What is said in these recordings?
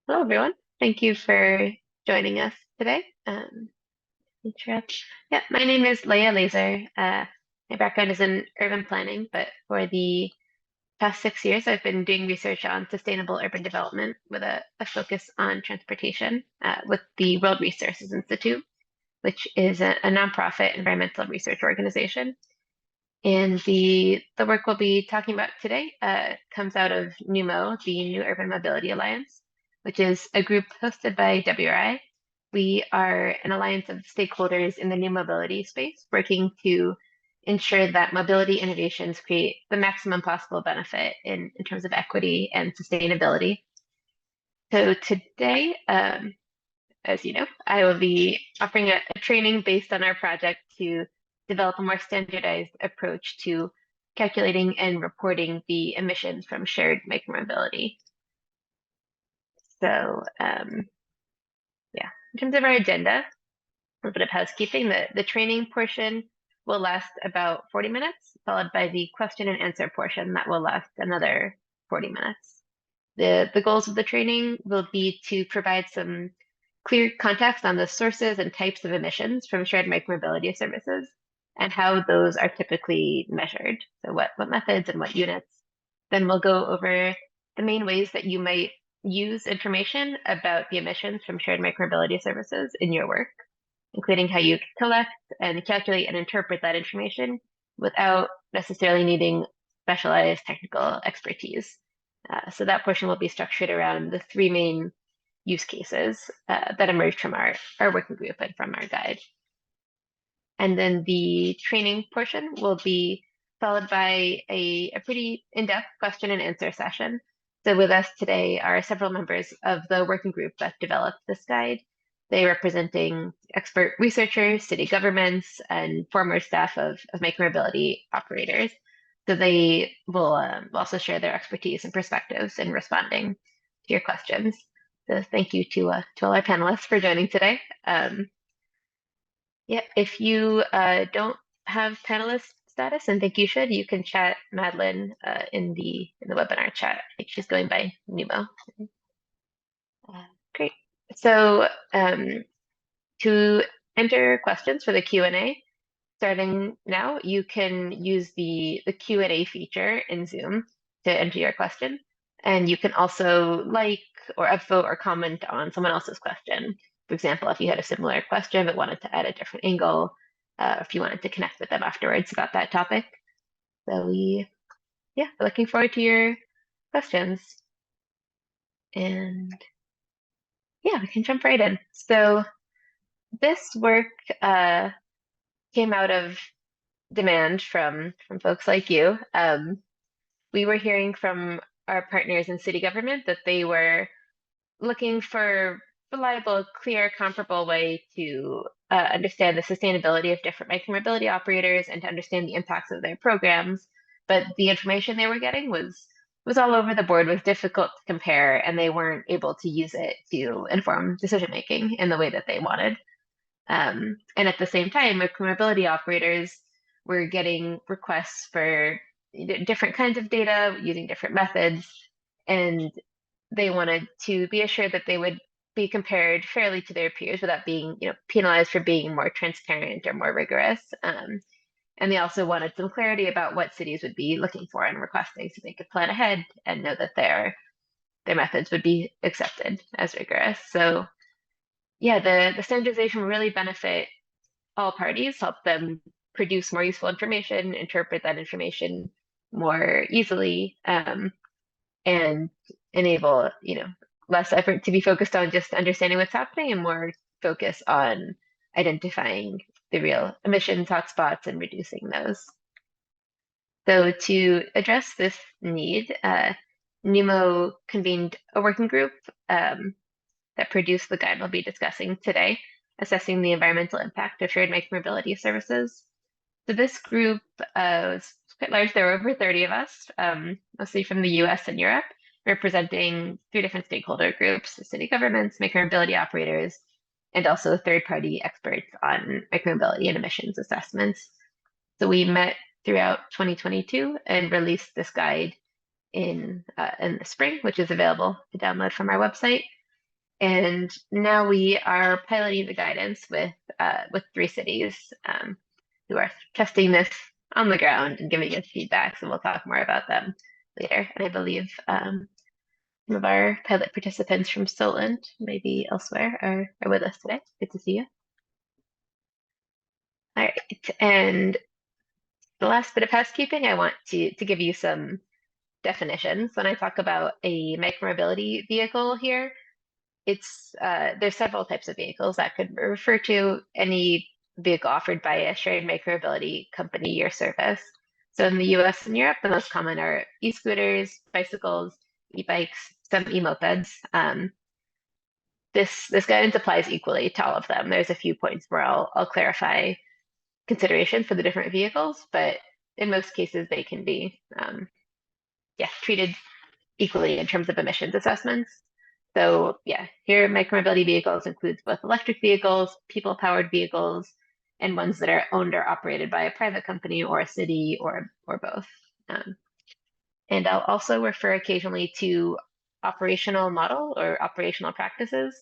Hello, everyone. Thank you for joining us today. Intro. Yeah, my name is Leah Lazer. My background is in urban planning, but for the past 6 years, I've been doing research on sustainable urban development with a focus on transportation with the World Resources Institute, which is a nonprofit environmental research organization. And the work we'll be talking about today comes out of NUMO, the New Urban Mobility Alliance, which is a group hosted by WRI. We are an alliance of stakeholders in the new mobility space, working to ensure that mobility innovations create the maximum possible benefit in terms of equity and sustainability. So today, as you know, I will be offering a training based on our project to develop a more standardized approach to calculating and reporting the emissions from shared micromobility. So, yeah, in terms of our agenda, a little bit of housekeeping. The training portion will last about 40 minutes, followed by the question and answer portion that will last another 40 minutes. The goals of the training will be to provide some clear context on the sources and types of emissions from shared micromobility services and how those are typically measured. So what methods and what units. Then we'll go over the main ways that you might use information about the emissions from shared micromobility services in your work, including how you collect and calculate and interpret that information without necessarily needing specialized technical expertise. So that portion will be structured around the three main use cases that emerged from our working group and from our guide. And then the training portion will be followed by a pretty in-depth question and answer session. So with us today are several members of the working group that developed this guide. They representing expert researchers, city governments, and former staff of micromobility operators. So they will also share their expertise and perspectives in responding to your questions. So thank you to all our panelists for joining today. Yeah, if you don't have panelist status and think you should, you can chat Madeline in the webinar chat. I think she's going by NUMO. Great. So to enter questions for the Q&A, starting now, you can use the Q&A feature in Zoom to enter your question. And you can also like or upvote or comment on someone else's question. For example, if you had a similar question but wanted to add a different angle, if you wanted to connect with them afterwards about that topic. So we're looking forward to your questions. And yeah, we can jump right in. So this work came out of demand from folks like you. We were hearing from our partners in city government that they were looking for reliable, clear, comparable way to understand the sustainability of different micromobility operators and to understand the impacts of their programs. But the information they were getting was all over the board, was difficult to compare, and they weren't able to use it to inform decision making in the way that they wanted. And at the same time, micromobility operators were getting requests for different kinds of data using different methods, and they wanted to be assured that they would be compared fairly to their peers without being, penalized for being more transparent or more rigorous. And they also wanted some clarity about what cities would be looking for and requesting so they could plan ahead and know that their methods would be accepted as rigorous. So yeah, the standardization will really benefit all parties, help them produce more useful information, interpret that information more easily, and enable, less effort to be focused on just understanding what's happening and more focus on identifying the real emissions hotspots and reducing those. So to address this need, NUMO convened a working group that produced the guide we'll be discussing today, assessing the environmental impact of shared micromobility services. So this group was quite large. There were over 30 of us, mostly from the US and Europe, representing three different stakeholder groups: city governments, micromobility operators, and also third-party experts on micromobility and emissions assessments. So we met throughout 2022 and released this guide in the spring, which is available to download from our website. And now we are piloting the guidance with 3 cities who are testing this on the ground and giving us feedback. So we'll talk more about them later. And I believe some of our pilot participants from Solent, maybe elsewhere, are with us today. Good to see you. All right. And the last bit of housekeeping, I want to give you some definitions. When I talk about a micromobility vehicle here, there's several types of vehicles that could refer to any vehicle offered by a shared micromobility company or service. So in the US and Europe, the most common are e-scooters, bicycles, e-bikes, some e-mopeds. This guidance applies equally to all of them. There's a few points where I'll clarify consideration for the different vehicles, but in most cases they can be treated equally in terms of emissions assessments. So yeah, here micromobility vehicles includes both electric vehicles, people-powered vehicles, and ones that are owned or operated by a private company or a city or both. And I'll also refer occasionally to operational model or operational practices.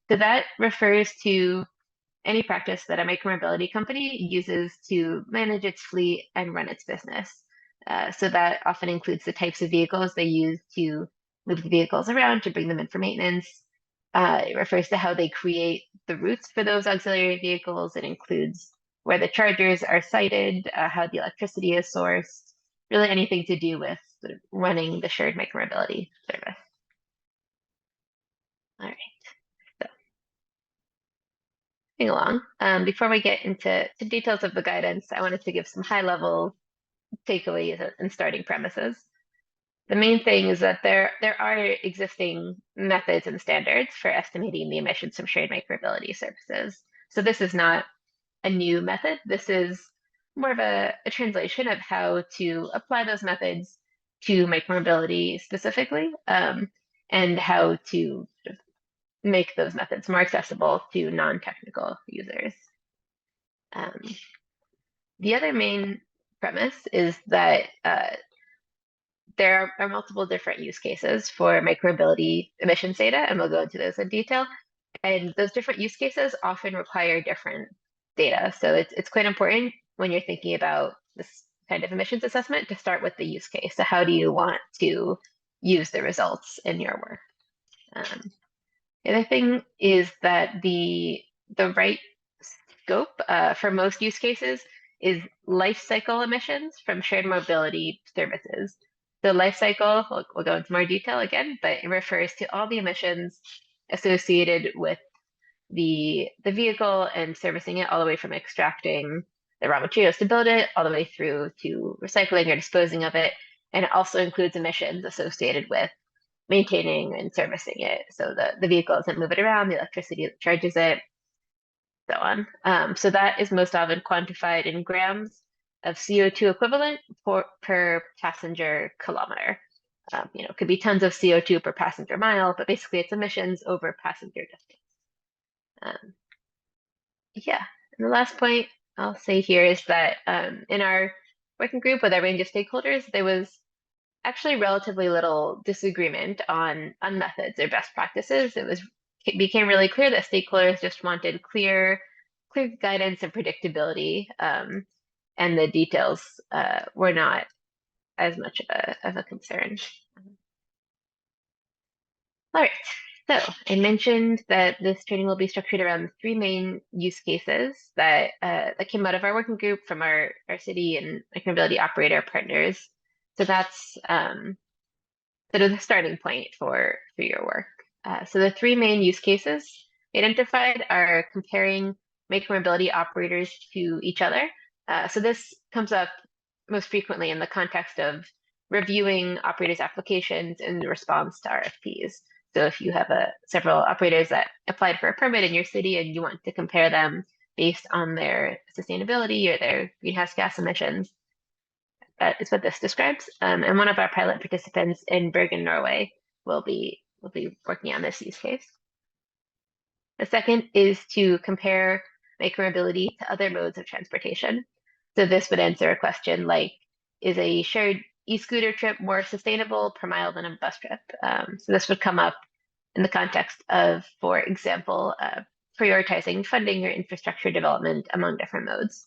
So that refers to any practice that a micromobility company uses to manage its fleet and run its business. So that often includes the types of vehicles they use to move the vehicles around to bring them in for maintenance. It refers to how they create the routes for those auxiliary vehicles. It includes where the chargers are sited, how the electricity is sourced, really anything to do with sort of running the shared micromobility service. All right, so moving along. Before we get into details of the guidance, I wanted to give some high-level takeaways and starting premises. The main thing is that there are existing methods and standards for estimating the emissions from shared micromobility services. So this is not a new method. This is more of a translation of how to apply those methods to micromobility specifically, and how to make those methods more accessible to non-technical users. The other main premise is that there are multiple different use cases for micromobility emissions data, and we'll go into those in detail. And those different use cases often require different data. So it's quite important when you're thinking about this kind of emissions assessment to start with the use case. So how do you want to use the results in your work? The other thing is that the right scope for most use cases is life cycle emissions from shared mobility services. The life cycle, we'll go into more detail again, but it refers to all the emissions associated with the vehicle and servicing it all the way from extracting the raw materials to build it all the way through to recycling or disposing of it. And it also includes emissions associated with maintaining and servicing it. So the vehicle doesn't move it around, the electricity that charges it, so on. So that is most often quantified in grams of CO2 equivalent per passenger kilometer. It could be tons of CO2 per passenger mile, but basically it's emissions over passenger distance. Yeah, and the last point I'll say here is that in our working group with a range of stakeholders, there was actually relatively little disagreement on methods or best practices. It became really clear that stakeholders just wanted clear guidance and predictability, and the details were not as much of a concern. All right, so I mentioned that this training will be structured around 3 main use cases that came out of our working group from our city and micromobility operator partners. So that's sort of the starting point for your work. So the 3 main use cases identified are comparing micromobility operators to each other. So this comes up most frequently in the context of reviewing operators' applications in response to RFPs. So if you have several operators that applied for a permit in your city and you want to compare them based on their sustainability or their greenhouse gas emissions, that is what this describes. And one of our pilot participants in Bergen, Norway, will be working on this use case. The second is to compare micromobility to other modes of transportation. So this would answer a question like, is a shared e-scooter trip more sustainable per mile than a bus trip? So this would come up in the context of, for example, prioritizing funding or infrastructure development among different modes.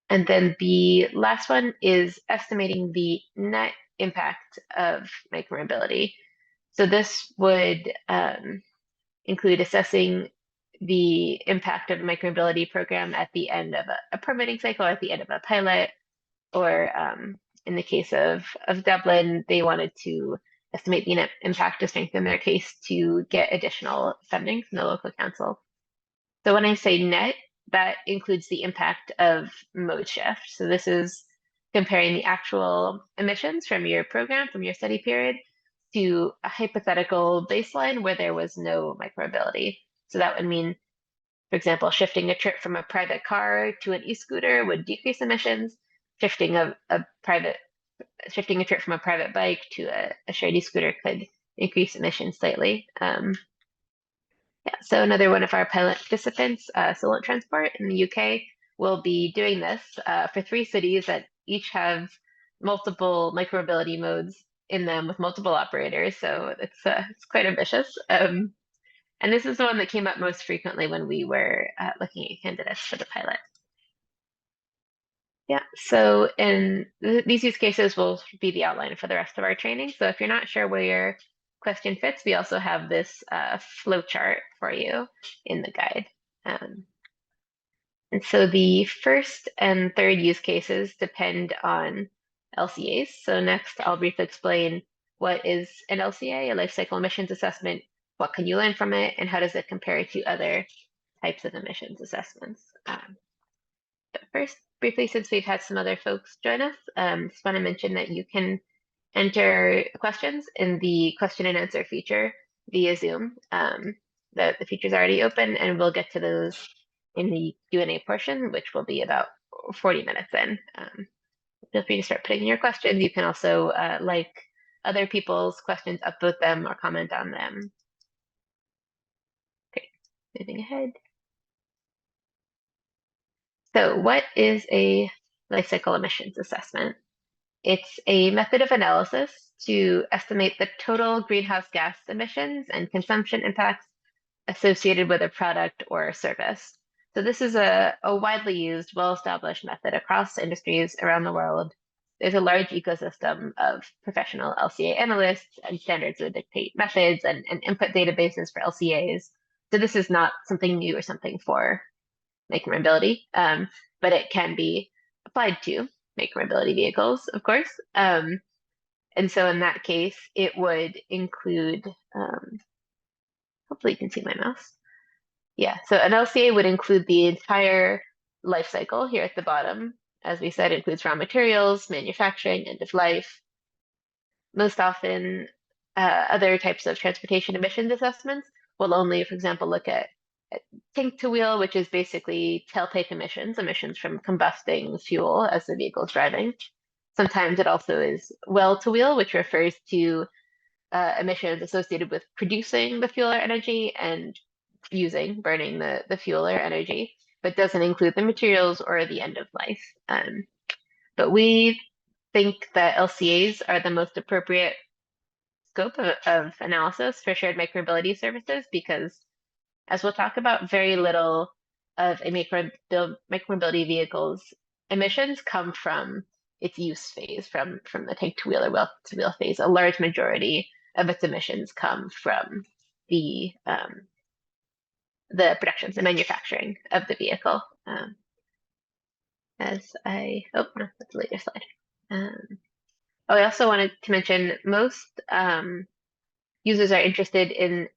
And then the last one is estimating the net impact of micromobility. So this would include assessing the impact of the micromobility program at the end of a permitting cycle, at the end of a pilot, or in the case of Dublin, they wanted to estimate the net impact to strengthen their case to get additional funding from the local council. So when I say net, that includes the impact of mode shift. So this is comparing the actual emissions from your program, from your study period, to a hypothetical baseline where there was no micromobility. So that would mean, for example, shifting a trip from a private car to an e-scooter would decrease emissions. Shifting a trip from a private bike to a shared e-scooter could increase emissions slightly. Yeah, so another one of our pilot participants, Solent Transport in the UK, will be doing this for 3 cities that each have multiple micromobility modes in them with multiple operators. So it's quite ambitious. And this is the one that came up most frequently when we were looking at candidates for the pilot. Yeah, so in these use cases will be the outline for the rest of our training. So if you're not sure where your question fits, we also have this flow chart for you in the guide. And so the first and third use cases depend on LCAs. So next, I'll briefly explain what is an LCA, a life cycle emissions assessment, what can you learn from it, and how does it compare to other types of emissions assessments. But first, briefly, since we've had some other folks join us, just want to mention that you can enter questions in the question and answer feature via Zoom. The feature's already open, and we'll get to those in the Q&A portion, which will be about 40 minutes in. Feel free to start putting in your questions. You can also like other people's questions, upvote them, or comment on them. Okay, moving ahead. So what is a life cycle emissions assessment? It's a method of analysis to estimate the total greenhouse gas emissions and consumption impacts associated with a product or a service. So this is a widely used, well-established method across industries around the world. There's a large ecosystem of professional LCA analysts and standards that dictate methods and input databases for LCAs. So this is not something new or something for micromobility, but it can be applied to micromobility vehicles, of course. And so in that case, it would include, hopefully you can see my mouse. Yeah, so an LCA would include the entire life cycle here at the bottom. As we said, it includes raw materials, manufacturing, end of life. Most often, other types of transportation emissions assessments will only, for example, look at tank to wheel, which is basically tailpipe emissions, emissions from combusting fuel as the vehicle is driving. Sometimes it also is well to wheel, which refers to emissions associated with producing the fuel or energy and burning the fuel or energy, but doesn't include the materials or the end of life. But we think that LCAs are the most appropriate scope of analysis for shared micromobility services because, as we'll talk about, very little of a micromobility vehicle's emissions come from its use phase, from the tank to wheel or wheel to wheel phase. A large majority of its emissions come from the production, the manufacturing of the vehicle. Oh no, that's a later slide. I also wanted to mention most users are interested in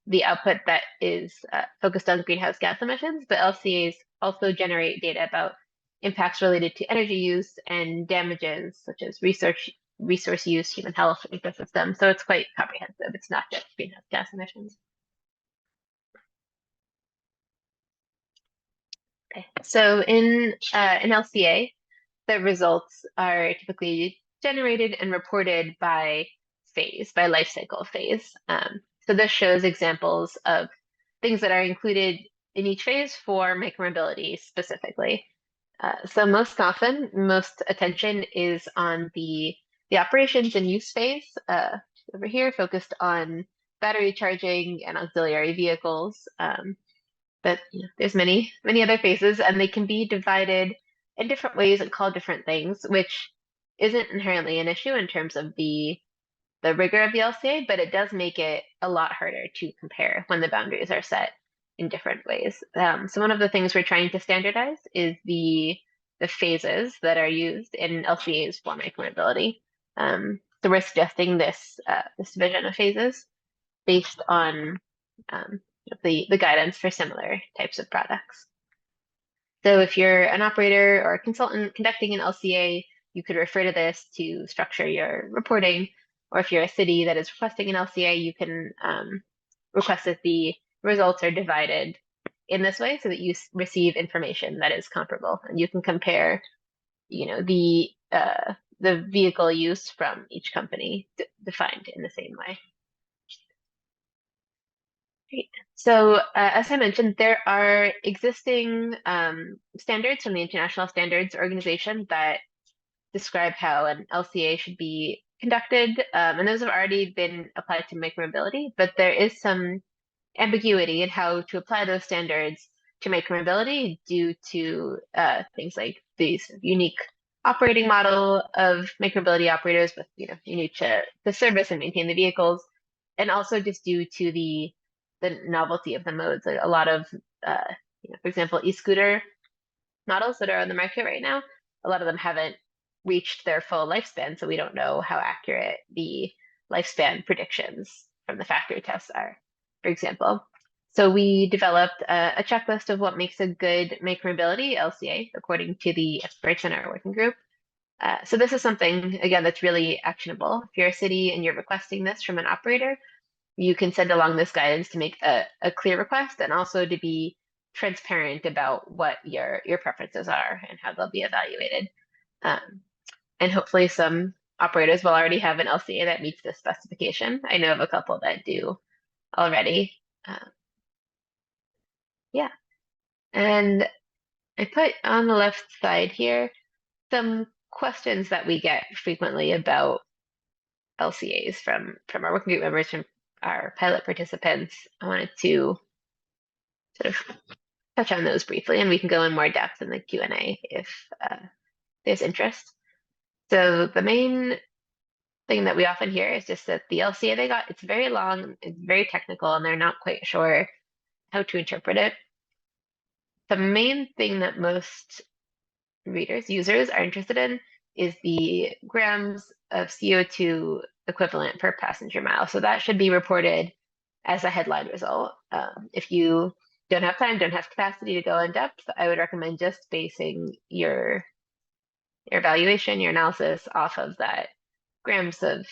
the output that is focused on greenhouse gas emissions, but LCAs also generate data about impacts related to energy use and damages such as resource use, human health, ecosystem. So it's quite comprehensive. It's not just greenhouse gas emissions. Okay, so in an LCA, the results are typically generated and reported by phase, by life cycle phase. So this shows examples of things that are included in each phase for micromobility specifically. So most often, most attention is on the operations and use phase over here, focused on battery charging and auxiliary vehicles. But there's many other phases, and they can be divided in different ways and called different things, which isn't inherently an issue in terms of the rigor of the LCA, but it does make it a lot harder to compare when the boundaries are set in different ways. So one of the things we're trying to standardize is the phases that are used in LCAs for micromobility. So we're suggesting this division of phases based on the guidance for similar types of products. So if you're an operator or a consultant conducting an LCA, you could refer to this to structure your reporting. Or if you're a city that is requesting an LCA, you can request that the results are divided in this way so that you receive information that is comparable, and you can compare, the vehicle use from each company defined in the same way. Great. So, as I mentioned, there are existing standards from the International Standards Organization that describe how an LCA should be conducted, and those have already been applied to micromobility, but there is some ambiguity in how to apply those standards to micromobility due to things like these unique operating model of micromobility operators with, you need to service and maintain the vehicles, and also just due to the novelty of the modes. Like a lot of, for example, e-scooter models that are on the market right now, a lot of them haven't reached their full lifespan, so we don't know how accurate the lifespan predictions from the factory tests are, for example. So we developed a checklist of what makes a good micromobility LCA according to the experts in our working group. So this is something, again, that's really actionable. If you're a city and you're requesting this from an operator, you can send along this guidance to make a clear request and also to be transparent about what your preferences are and how they'll be evaluated. And hopefully some operators will already have an LCA that meets this specification. I know of a couple that do already. Yeah. And I put on the left side here some questions that we get frequently about LCAs from our working group members, from our pilot participants. I wanted to sort of touch on those briefly, and we can go in more depth in the Q&A if there's interest. So the main thing that we often hear is just that the LCA they got, it's very long, it's very technical, and they're not quite sure how to interpret it. The main thing that most users are interested in is the grams of CO2 equivalent per passenger mile. So that should be reported as a headline result. If you don't have time, don't have capacity to go in depth, I would recommend just basing your evaluation, your analysis off of that grams of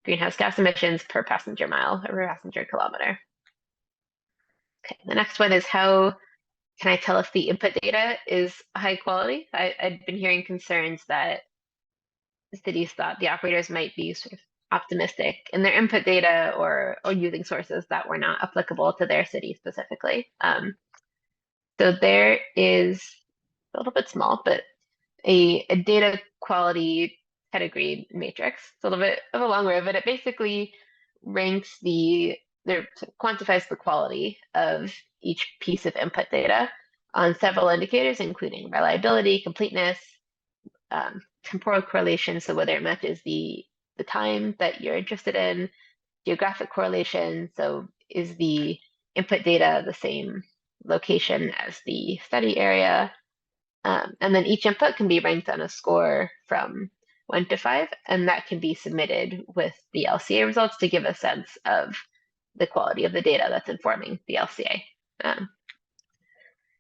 greenhouse gas emissions per passenger mile or per passenger kilometer. Okay, the next one is how can I tell if the input data is high quality? I've been hearing concerns that the cities thought the operators might be sort of optimistic in their input data or using sources that were not applicable to their city specifically. So there is a little bit small, but a data quality category matrix. It's a little bit of a long word, but it basically ranks quantifies the quality of each piece of input data on several indicators, including reliability, completeness, temporal correlation, so whether it matches the time that you're interested in, geographic correlation, so is the input data the same location as the study area, and then each input can be ranked on a score from 1 to 5, and that can be submitted with the LCA results to give a sense of the quality of the data that's informing the LCA.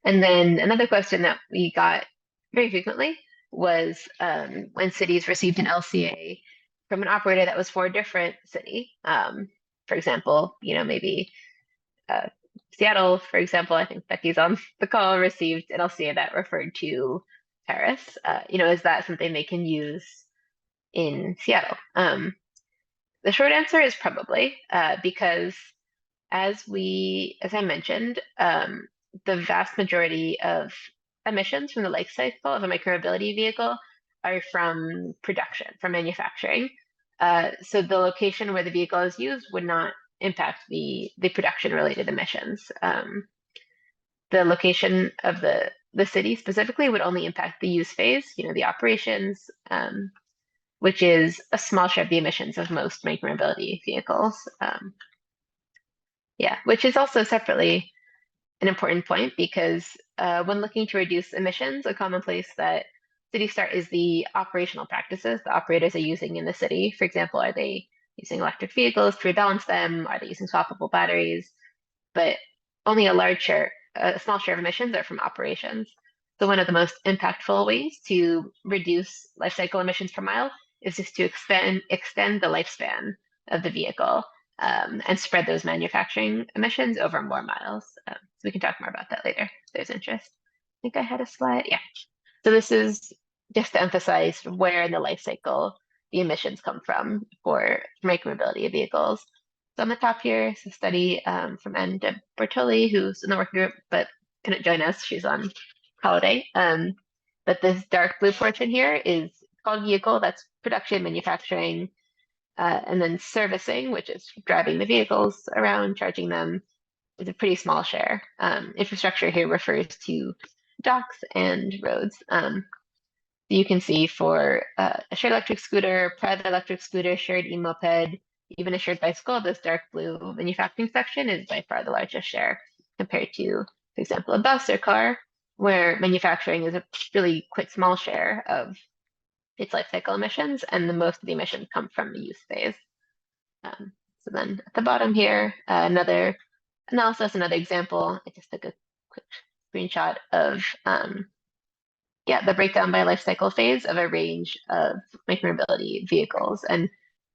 And then another question that we got very frequently was when cities received an LCA from an operator that was for a different city. For example, maybe Seattle, for example, I think Becky's on the call, received an LCA that referred to Paris. Is that something they can use in Seattle? The short answer is probably, because as I mentioned, the vast majority of emissions from the life cycle of a micromobility vehicle are from production, from manufacturing. So the location where the vehicle is used would not impact the production-related emissions. The location of the city specifically would only impact the use phase, the operations, which is a small share of the emissions of most micromobility vehicles. Yeah, which is also separately an important point because when looking to reduce emissions, a common place that cities start is the operational practices the operators are using in the city. For example, are they using electric vehicles to rebalance them? Are they using swappable batteries? But only a small share of emissions are from operations. So one of the most impactful ways to reduce life cycle emissions per mile is just to extend the lifespan of the vehicle and spread those manufacturing emissions over more miles. So we can talk more about that later if there's interest. I think I had a slide. Yeah. So this is just to emphasize where in the life cycle the emissions come from for micromobility vehicles. So on the top here is a study from Anne de Bortoli, who's in the working group but couldn't join us. She's on holiday. But this dark blue portion here is called vehicle. That's production, manufacturing, and then servicing, which is driving the vehicles around, charging them, is a pretty small share. Infrastructure here refers to docks and roads. You can see for a shared electric scooter, private electric scooter, shared e-moped, even a shared bicycle, this dark blue manufacturing section is by far the largest share compared to, for example, a bus or car, where manufacturing is a really quite small share of its life cycle emissions, and the most of the emissions come from the use phase. So then at the bottom here, another analysis, another example. I just took a quick screenshot of the breakdown by life cycle phase of a range of micromobility vehicles. And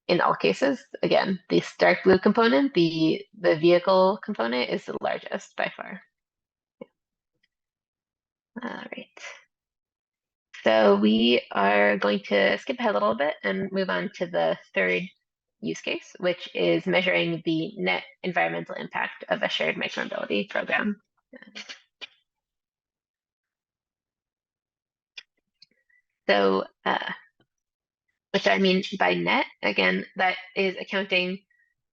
in all cases, again, the dark blue component, the vehicle component is the largest by far. All right. So we are going to skip ahead a little bit and move on to the third use case, which is measuring the net environmental impact of a shared micromobility program. So which I mean by net, again, that is accounting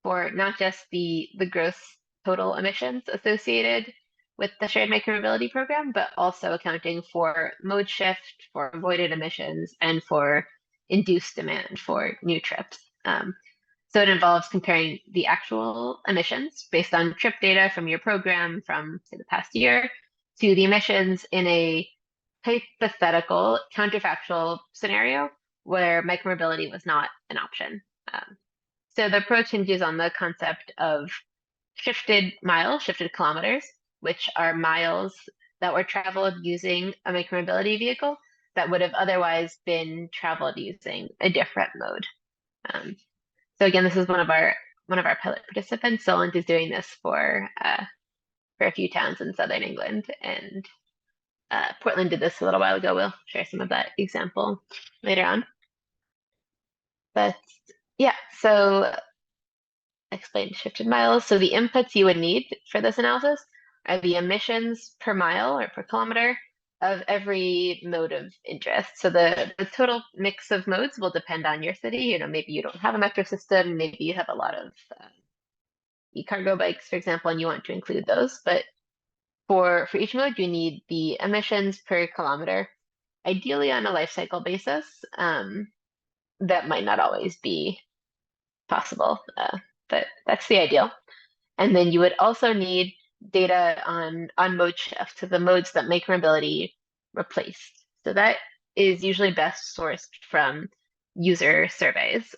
for not just the gross total emissions associated with the shared micromobility program, but also accounting for mode shift, for avoided emissions, and for induced demand for new trips. So it involves comparing the actual emissions based on trip data from your program from, say, the past year to the emissions in a hypothetical counterfactual scenario where micromobility was not an option. So the approach hinges on the concept of shifted miles, shifted kilometers, which are miles that were traveled using a micromobility vehicle that would have otherwise been traveled using a different mode. So again, this is one of our pilot participants. Solent is doing this for a few towns in southern England, and Portland did this a little while ago. We'll share some of that example later on. But yeah, so explain shifted miles. So the inputs you would need for this analysis are the emissions per mile or per kilometer of every mode of interest. So the total mix of modes will depend on your city. Maybe you don't have a metro system, maybe you have a lot of e-cargo bikes, for example, and you want to include those. But for each mode, you need the emissions per kilometer, ideally on a life cycle basis. That might not always be possible, but that's the ideal. And then you would also need data on mode shift, so the modes that micromobility replaced. So that is usually best sourced from user surveys.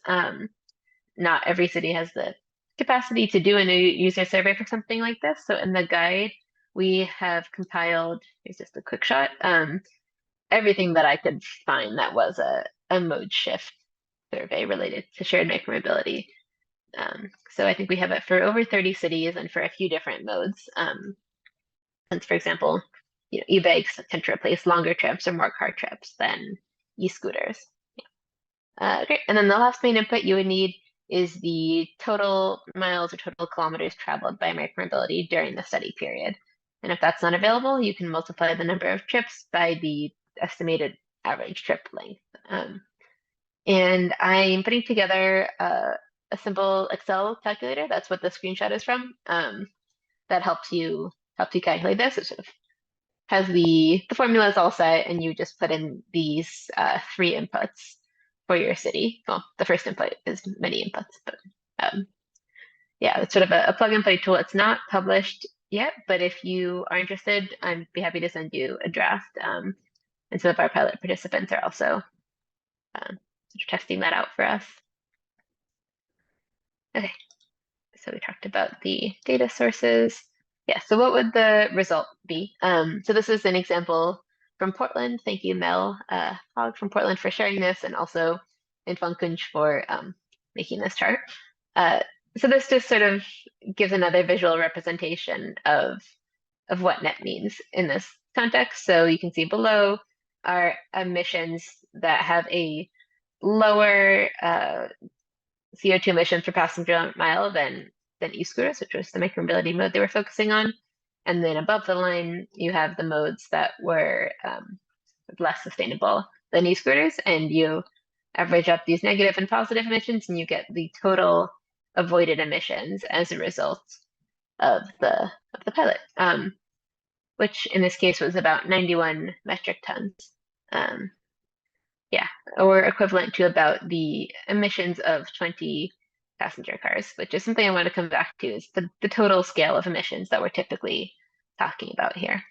Not every city has the capacity to do a new user survey for something like this. So in the guide, we have compiled, here's just a quick shot, everything that I could find that was a mode shift survey related to shared micromobility. So I think we have it for over 30 cities and for a few different modes. Since, for example, e-bikes tend to replace longer trips or more car trips than e-scooters. Great. And then the last main input you would need is the total miles or total kilometers traveled by micromobility during the study period. And if that's not available, you can multiply the number of trips by the estimated average trip length. And I'm putting together a simple Excel calculator. That's what the screenshot is from. That helps you calculate this. It sort of has the formulas all set, and you just put in these three inputs for your city. Well, the first input is many inputs, but um, yeah, it's sort of a plug and play tool. It's not published yet, but if you are interested, I'd be happy to send you a draft. And some of our pilot participants are also sort of testing that out for us. Okay, so we talked about the data sources. Yeah, so what would the result be? So this is an example from Portland. Thank you, Mel Hogg from Portland for sharing this, and also Antoine Kunsch for making this chart. Uh, so this just sort of gives another visual representation of what net means in this context. So you can see below are emissions that have a lower CO2 emissions per passenger mile than e-scooters, which was the micromobility mode they were focusing on. And then above the line, you have the modes that were less sustainable than e-scooters, and you average up these negative and positive emissions, and you get the total avoided emissions as a result of the pilot, which in this case was about 91 metric tons. Um, yeah, or equivalent to about the emissions of 20 passenger cars, which is something I want to come back to, is the total scale of emissions that we're typically talking about here.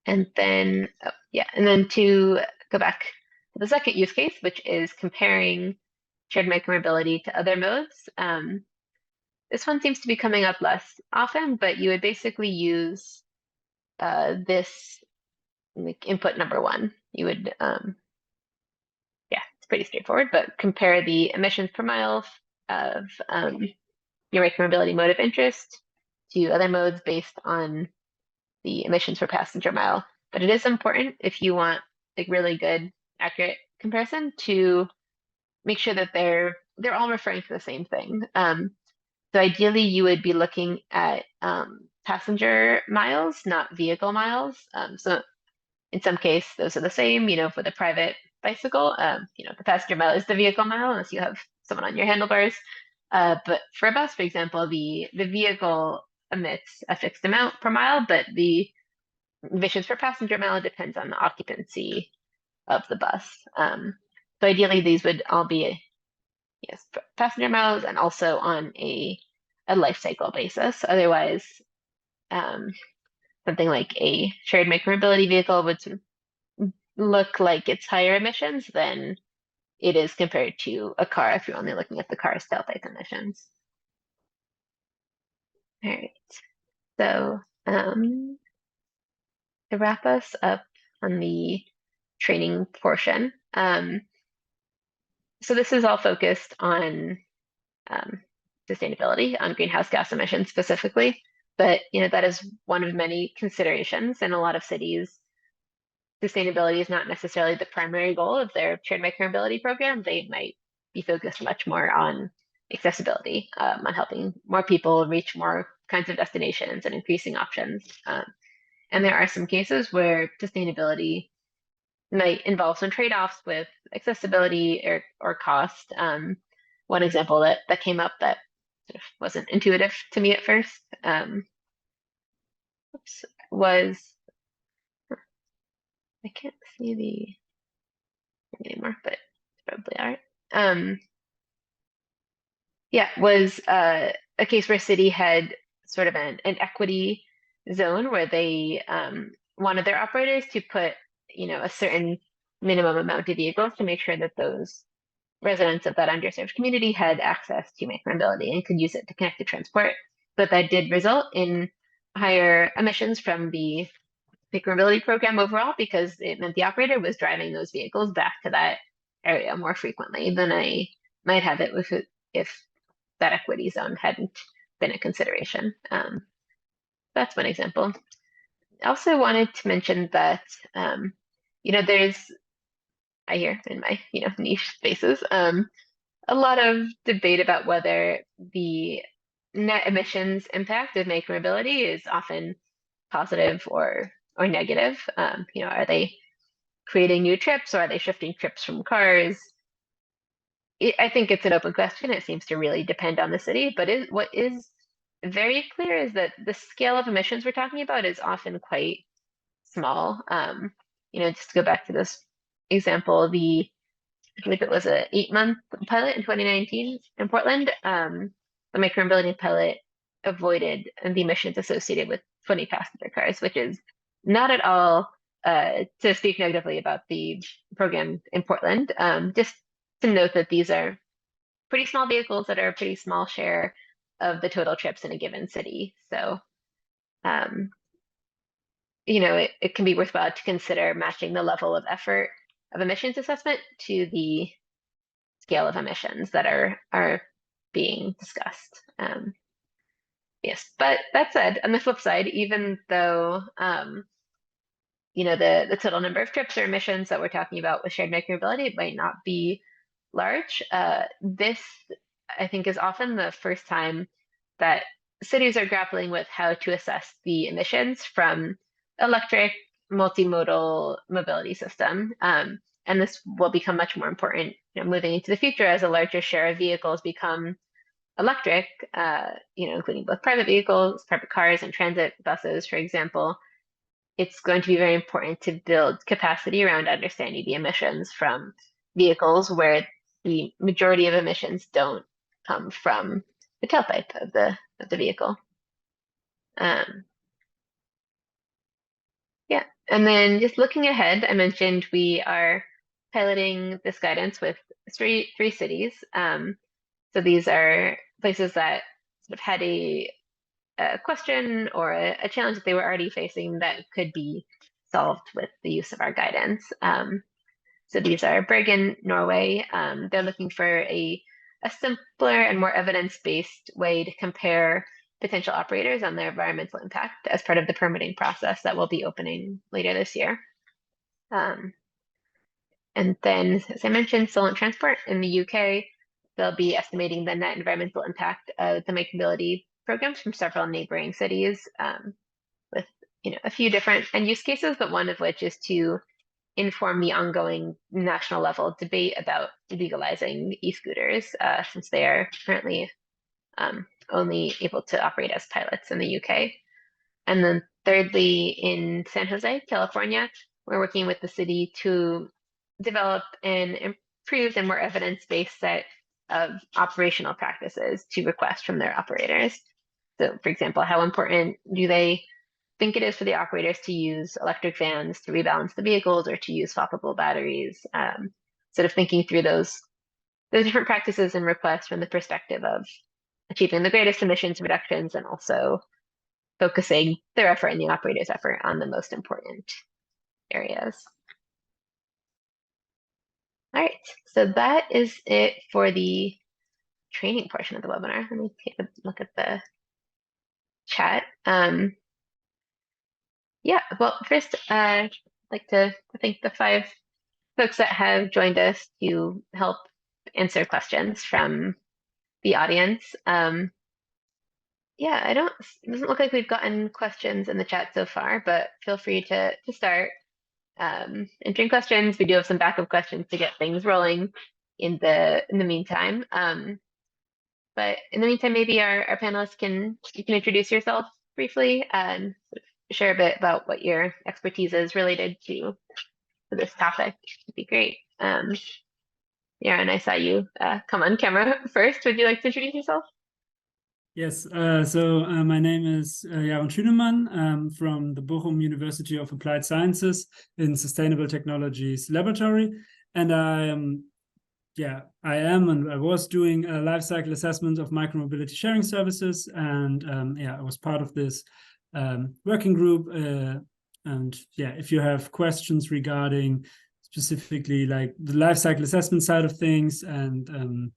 And then, oh, yeah, and then to go back to the second use case, which is comparing shared micromobility to other modes. This one seems to be coming up less often, but you would basically use this like input number one. You would yeah, it's pretty straightforward, but compare the emissions per mile of your micromobility mode of interest to other modes based on the emissions per passenger mile. But it is important, if you want like really good, accurate comparison, to make sure that they're all referring to the same thing. So ideally, you would be looking at passenger miles, not vehicle miles. So in some case, those are the same. For the private bicycle, the passenger mile is the vehicle mile unless you have someone on your handlebars. But for a bus, for example, the vehicle emits a fixed amount per mile, but the emissions per passenger mile depends on the occupancy of the bus. So ideally, these would all be, yes, passenger miles and also on a life cycle basis. Otherwise, um, something like a shared micromobility vehicle would sort of look like it's higher emissions than it is compared to a car if you're only looking at the car's tailpipe emissions. All right. So to wrap us up on the training portion, so this is all focused on um, sustainability, on greenhouse gas emissions specifically. But that is one of many considerations in a lot of cities. Sustainability is not necessarily the primary goal of their shared micromobility program. They might be focused much more on accessibility, on helping more people reach more kinds of destinations and increasing options. And there are some cases where sustainability might involve some trade-offs with accessibility or cost. One example that came up that sort of wasn't intuitive to me at first was, I can't see the anymore, but it's probably all right. Yeah, was a case where city had sort of an equity zone where they wanted their operators to put, a certain minimum amount of vehicles to make sure that those residents of that underserved community had access to micromobility and could use it to connect to transport. But that did result in higher emissions from the micromobility program overall because it meant the operator was driving those vehicles back to that area more frequently than I might have it if that equity zone hadn't been a consideration. That's one example. I also wanted to mention that, there's, I hear in my, niche spaces, a lot of debate about whether the net emissions impact of micromobility is often positive or negative. Are they creating new trips, or are they shifting trips from cars? I think it's an open question. It seems to really depend on the city, but what is very clear is that the scale of emissions we're talking about is often quite small. Just to go back to this example, I believe it was a 8-month pilot in 2019 in Portland. The micromobility pilot avoided the emissions associated with 20 passenger cars, which is not at all to speak negatively about the program in Portland. Just to note that these are pretty small vehicles that are a pretty small share of the total trips in a given city. So, um, it can be worthwhile to consider matching the level of effort of emissions assessment to the scale of emissions that are being discussed. Yes, but that said, on the flip side, even though the total number of trips or emissions that we're talking about with shared micromobility might not be large, this I think is often the first time that cities are grappling with how to assess the emissions from electric multimodal mobility system. And this will become much more important, moving into the future as a larger share of vehicles become electric, including both private vehicles, private cars, and transit buses, for example. It's going to be very important to build capacity around understanding the emissions from vehicles where the majority of emissions don't come from the tailpipe of the vehicle. Yeah, and then just looking ahead, I mentioned we are piloting this guidance with three cities. So these are places that sort of had a question or a challenge that they were already facing that could be solved with the use of our guidance. So these are Bergen, Norway. They're looking for a simpler and more evidence-based way to compare potential operators on their environmental impact as part of the permitting process that will be opening later this year. And then, as I mentioned, Solent Transport in the UK, they'll be estimating the net environmental impact of the micromobility programs from several neighboring cities with a few different end use cases, but one of which is to inform the ongoing national level debate about legalizing e-scooters, since they are currently only able to operate as pilots in the UK. And then thirdly, in San Jose, California, we're working with the city to develop an improved and more evidence-based set of operational practices to request from their operators. So, for example, how important do they think it is for the operators to use electric vans to rebalance the vehicles or to use swappable batteries? Sort of thinking through those different practices and requests from the perspective of achieving the greatest emissions reductions and also focusing their effort and the operator's effort on the most important areas. All right, so that is it for the training portion of the webinar. Let me take a look at the chat. Yeah, well, first, I'd like to thank the 5 folks that have joined us to help answer questions from the audience. Yeah, it doesn't look like we've gotten questions in the chat so far, but feel free to start entering questions. We do have some backup questions to get things rolling in the meantime. But in the meantime, maybe our panelists you can introduce yourself briefly and share a bit about what your expertise is related to this topic. Would be great. Jaron, I saw you come on camera first. Would you like to introduce yourself? Yes, my name is Jaron Schünemann from the Bochum University of Applied Sciences in Sustainable Technologies Laboratory. And I am and I was doing a life cycle assessment of micromobility sharing services. And I was part of this working group. If you have questions regarding specifically like the life cycle assessment side of things, and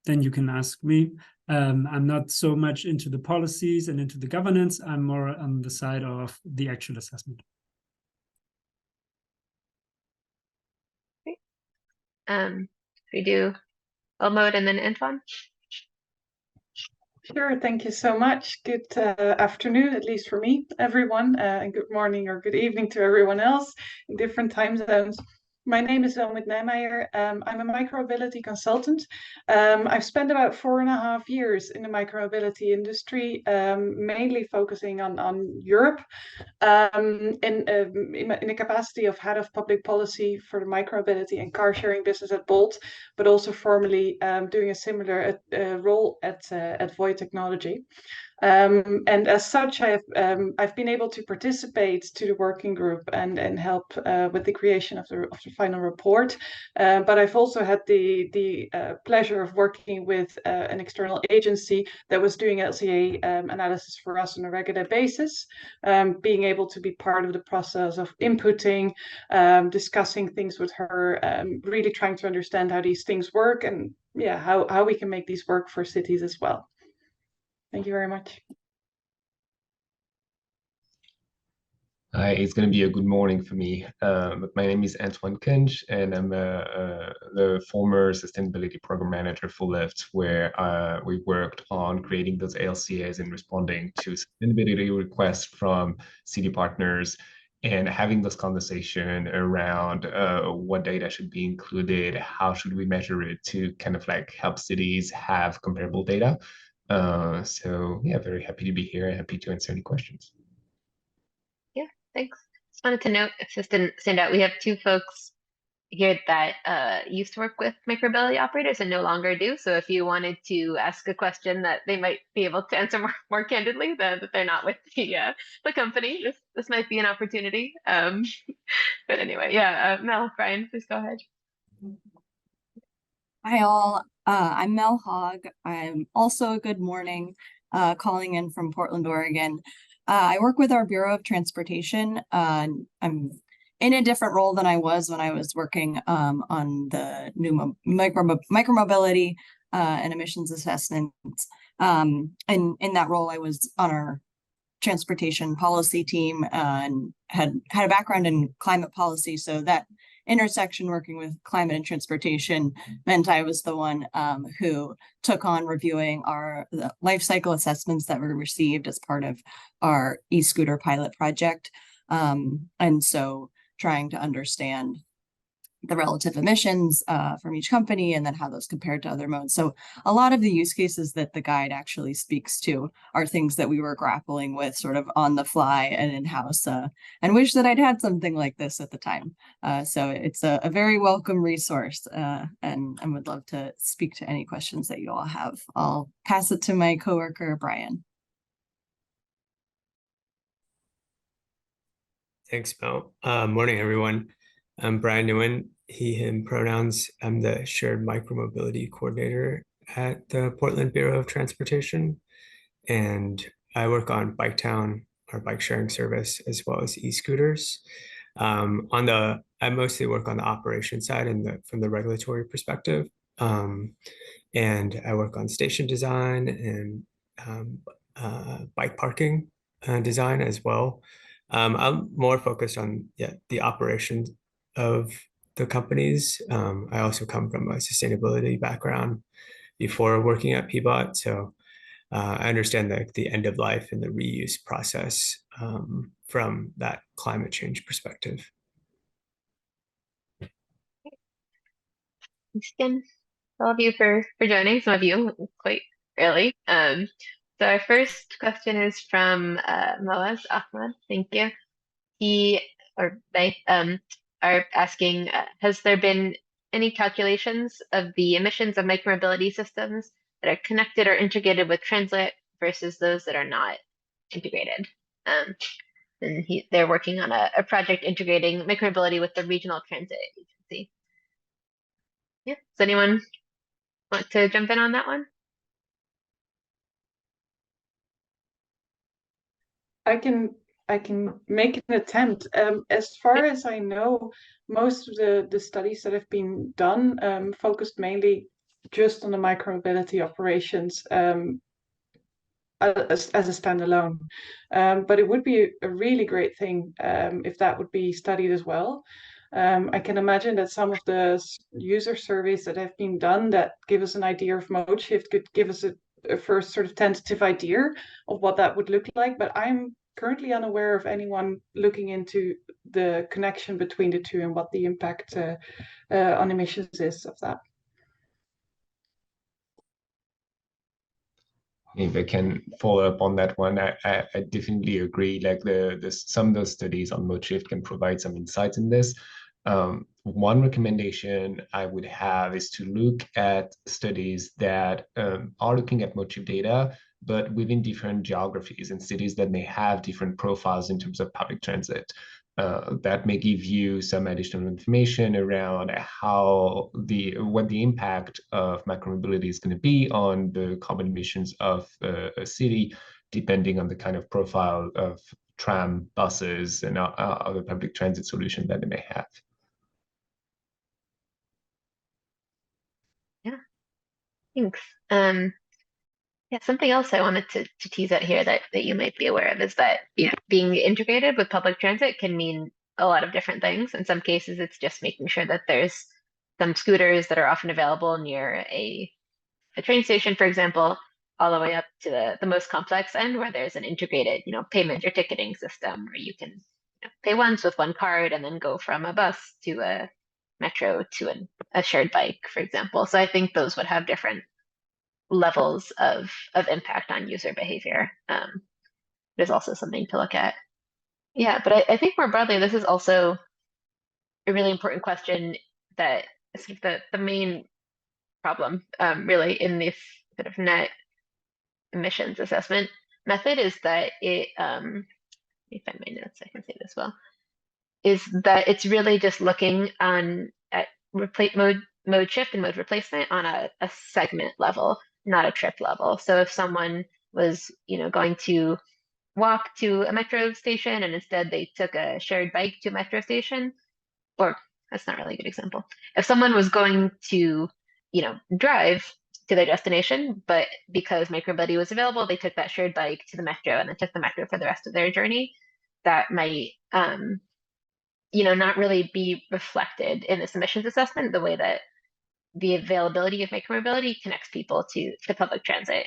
then you can ask me. I'm not so much into the policies and into the governance. I'm more on the side of the actual assessment. Great. We do Welmoed and then Antoine. Sure, thank you so much. Good afternoon, at least for me, everyone, and good morning or good evening to everyone else in different time zones. My name is Welmoed Neijmeijer. I'm a micromobility consultant. I've spent about 4.5 years in the micromobility industry, mainly focusing on Europe, in the capacity of head of public policy for the micromobility and car sharing business at Bolt, but also formerly doing a similar role at Void Technology. And as such, I've been able to participate to the working group and help with the creation of the final report. But I've also had the pleasure of working with an external agency that was doing LCA analysis for us on a regular basis, being able to be part of the process of inputting, discussing things with her, really trying to understand how these things work and how we can make these work for cities as well. Thank you very much. Hi, it's going to be a good morning for me. My name is Antoine Kunsch, and I'm the former sustainability program manager for Lyft, where we worked on creating those LCAs and responding to sustainability requests from city partners and having this conversation around what data should be included, how should we measure it to kind of like help cities have comparable data. So yeah, very happy to be here and happy to answer any questions. Yeah, thanks. Just wanted to note, if this didn't stand out, we have two folks here that used to work with micromobility operators and no longer do. So if you wanted to ask a question that they might be able to answer more candidly, that they're not with the company, this might be an opportunity. But anyway, yeah, Mel, Bryan, please go ahead. Hi all, I'm Mel Hogg. I'm also a good morning, calling in from Portland, Oregon. I work with our Bureau of Transportation. I'm in a different role than I was when I was working on the NUMO micromobility and emissions assessments. And in that role, I was on our transportation policy team and had a background in climate policy, so that intersection working with climate and transportation meant I was the one who took on reviewing the life cycle assessments that were received as part of our e-scooter pilot project. And so trying to understand the relative emissions from each company and then how those compared to other modes. So a lot of the use cases that the guide actually speaks to are things that we were grappling with sort of on the fly and in-house, and wish that I'd had something like this at the time. So it's a very welcome resource, and I would love to speak to any questions that you all have. I'll pass it to my coworker, Bryan. Thanks, Mel. Morning, everyone. I'm Bryan Nguyen, he, him pronouns. I'm the shared micromobility coordinator at the Portland Bureau of Transportation. And I work on Biketown, our bike sharing service, as well as e-scooters. I mostly work on the operation side and from the regulatory perspective. And I work on station design and bike parking design as well. I'm more focused on the operations of the companies. I also come from a sustainability background before working at Peabody, so I understand the end of life and the reuse process from that climate change perspective. Thanks again, all of you for joining. Some of you quite early. So our first question is from Moaz Ahmed. Thank you. He or they are asking, has there been any calculations of the emissions of micromobility systems that are connected or integrated with transit versus those that are not integrated? And they're working on a project integrating micromobility with the regional transit agency. Yeah, does anyone want to jump in on that one? I can make an attempt. As far as I know, most of the studies that have been done focused mainly just on the micromobility operations as a standalone. But it would be a really great thing if that would be studied as well. I can imagine that some of the user surveys that have been done that give us an idea of mode shift could give us a first sort of tentative idea of what that would look like, but I'm currently unaware of anyone looking into the connection between the two and what the impact on emissions is of that. If I can follow up on that one, I definitely agree. Like some of those studies on mode shift can provide some insights in this. One recommendation I would have is to look at studies that are looking at mode shift data, but within different geographies and cities that may have different profiles in terms of public transit. That may give you some additional information around what the impact of micromobility is going to be on the carbon emissions of a city, depending on the kind of profile of tram, buses, and other public transit solutions that they may have. Yeah, thanks. Yeah, something else I wanted to tease out here that you might be aware of is that being integrated with public transit can mean a lot of different things. In some cases, it's just making sure that there's some scooters that are often available near a train station, for example, all the way up to the most complex end where there's an integrated, payment or ticketing system where you can pay once with one card and then go from a bus to a metro to a shared bike, for example. So I think those would have different levels of impact on user behavior. There's also something to look at. Yeah, but I think more broadly, this is also a really important question that is sort of the main problem, really, in this sort of net emissions assessment method is that let me find my notes, I can say this well, is that it's really just looking at mode shift and mode replacement on a segment level, not a trip level. So if someone was, going to walk to a metro station and instead they took a shared bike to a metro station, or that's not really a good example. If someone was going to, drive to their destination, but because micromobility was available, they took that shared bike to the metro and then took the metro for the rest of their journey, that might, not really be reflected in this emissions assessment the way that the availability of micromobility connects people to public transit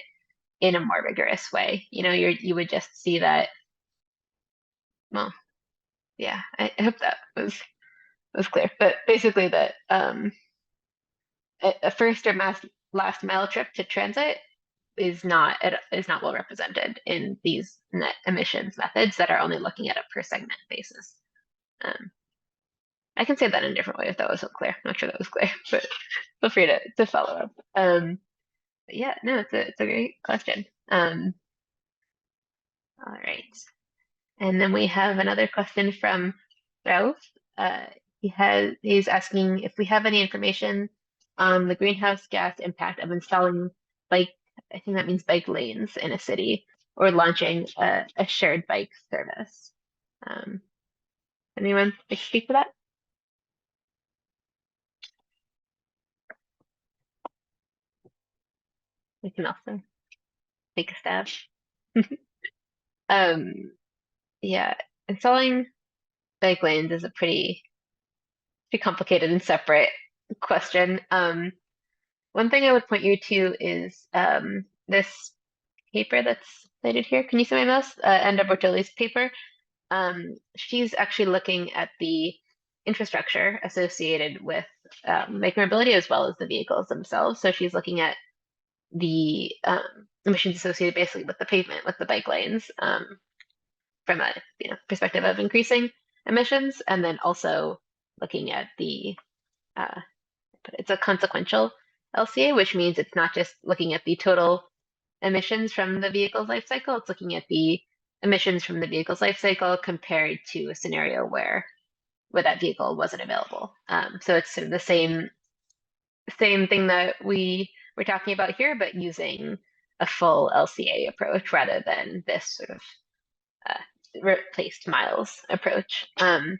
in a more rigorous way. You would just see that. Well, yeah, I hope that was clear. But basically, that a first or last mile trip to transit is not well represented in these net emissions methods that are only looking at a per segment basis. I can say that in a different way if that wasn't clear. I'm not sure that was clear, but feel free to follow up. But yeah, no, it's a great question. All right. And then we have another question from Ralph. He's asking if we have any information on the greenhouse gas impact of installing I think that means bike lanes in a city, or launching a shared bike service. Anyone like to speak to that? We can also take a stab. Yeah, installing bike lanes is a pretty complicated and separate question. One thing I would point you to is this paper that's cited here. Can you see my mouse? Enda Bortoli's paper. She's actually looking at the infrastructure associated with micromobility as well as the vehicles themselves. So she's looking at the emissions associated basically with the pavement, with the bike lanes, from a perspective of increasing emissions, and then also looking at it's a consequential LCA, which means it's not just looking at the total emissions from the vehicle's life cycle, it's looking at the emissions from the vehicle's life cycle compared to a scenario where that vehicle wasn't available. So it's sort of the same thing that we were talking about here, but using a full LCA approach rather than this sort of replaced miles approach. In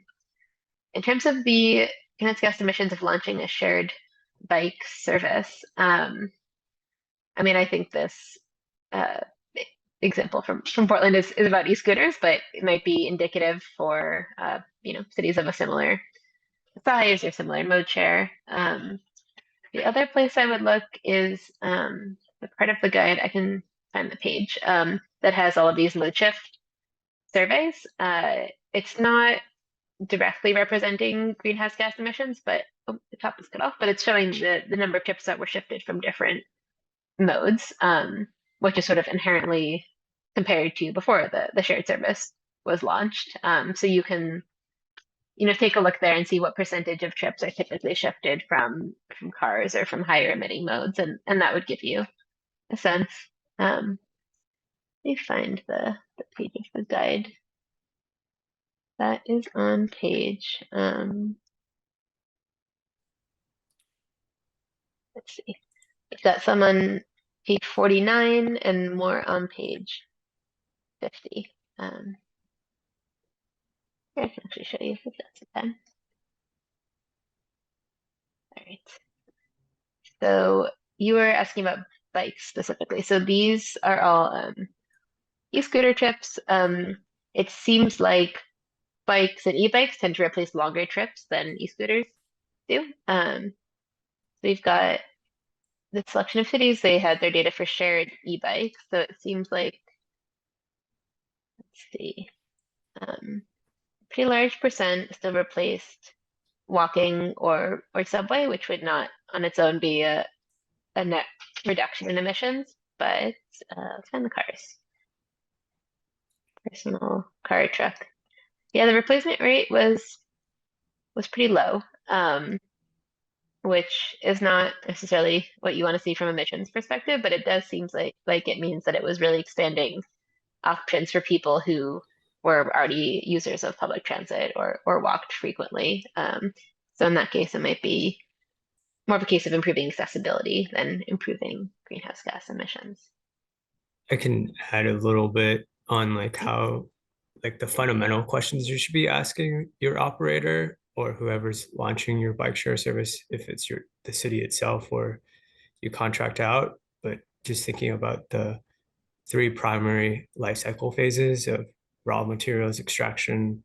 terms of the greenhouse gas emissions of launching a shared bike service, I think this example from Portland is about e-scooters, but it might be indicative for cities of a similar size or similar mode share. The other place I would look is part of the guide, I can find the page, that has all of these mode shift surveys. It's not directly representing greenhouse gas emissions, but the top is cut off, but it's showing the number of trips that were shifted from different modes, which is sort of inherently compared to before the shared service was launched. So you can, take a look there and see what percentage of trips are typically shifted from cars or from higher emitting modes, and that would give you a sense. Let me find the page of the guide. That is on page, let's see. I've got some on page 49 and more on page 50. Here, I can actually show you if that's a pen. All right. So you were asking about bikes specifically. So these are all e-scooter trips. It seems like bikes and e-bikes tend to replace longer trips than e-scooters do. So we've got the selection of cities. They had their data for shared e-bikes. So it seems like, let's see, pretty large percent still replaced walking or subway, which would not on its own be a net reduction in emissions, but let's find the cars. Personal car, truck. Yeah, the replacement rate was pretty low, which is not necessarily what you want to see from emissions perspective, but it does seem like it means that it was really expanding options for people who were already users of public transit or walked frequently. So in that case, it might be more of a case of improving accessibility than improving greenhouse gas emissions. I can add a little bit on like how like the fundamental questions you should be asking your operator or whoever's launching your bike share service, if it's the city itself or you contract out, but just thinking about the 3 primary life cycle phases of raw materials extraction,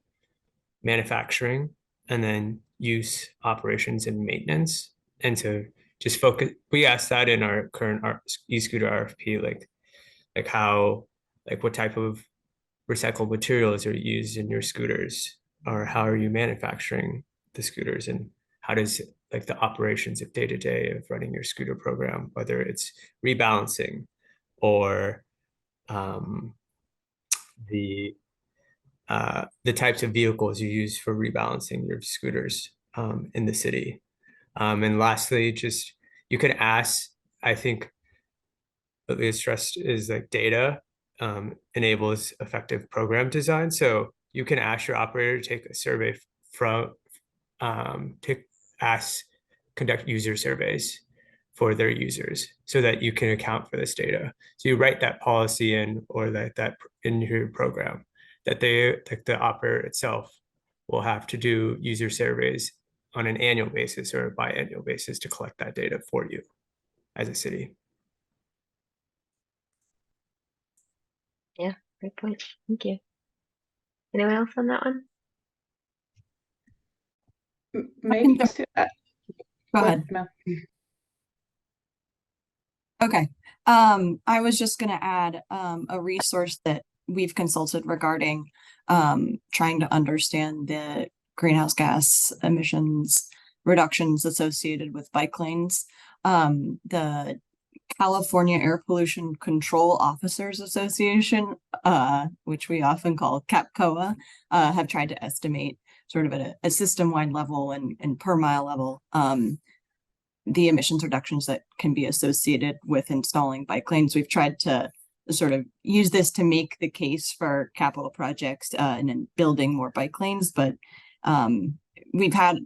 manufacturing, and then use, operations, and maintenance. And to just focus, we asked that in our current e-scooter RFP, like how, like what type of recycled materials are used in your scooters, or how are you manufacturing the scooters, and how does like the operations of day-to-day of running your scooter program, whether it's rebalancing or the types of vehicles you use for rebalancing your scooters in the city. And lastly, just you can ask, I think what Leah stressed is like data enables effective program design. So you can ask your operator to take a survey from, conduct user surveys for their users so that you can account for this data. So you write that policy in or that in your program that the operator itself will have to do user surveys on an annual basis or a biannual basis to collect that data for you as a city. Yeah, great point. Thank you. Anyone else on that one? Maybe Go ahead. Mel. Okay. I was just going to add a resource that we've consulted regarding trying to understand the greenhouse gas emissions reductions associated with bike lanes. The California Air Pollution Control Officers Association, which we often call CAPCOA, have tried to estimate sort of at a system-wide level and per mile level the emissions reductions that can be associated with installing bike lanes. We've tried to sort of use this to make the case for capital projects and in building more bike lanes, but we've had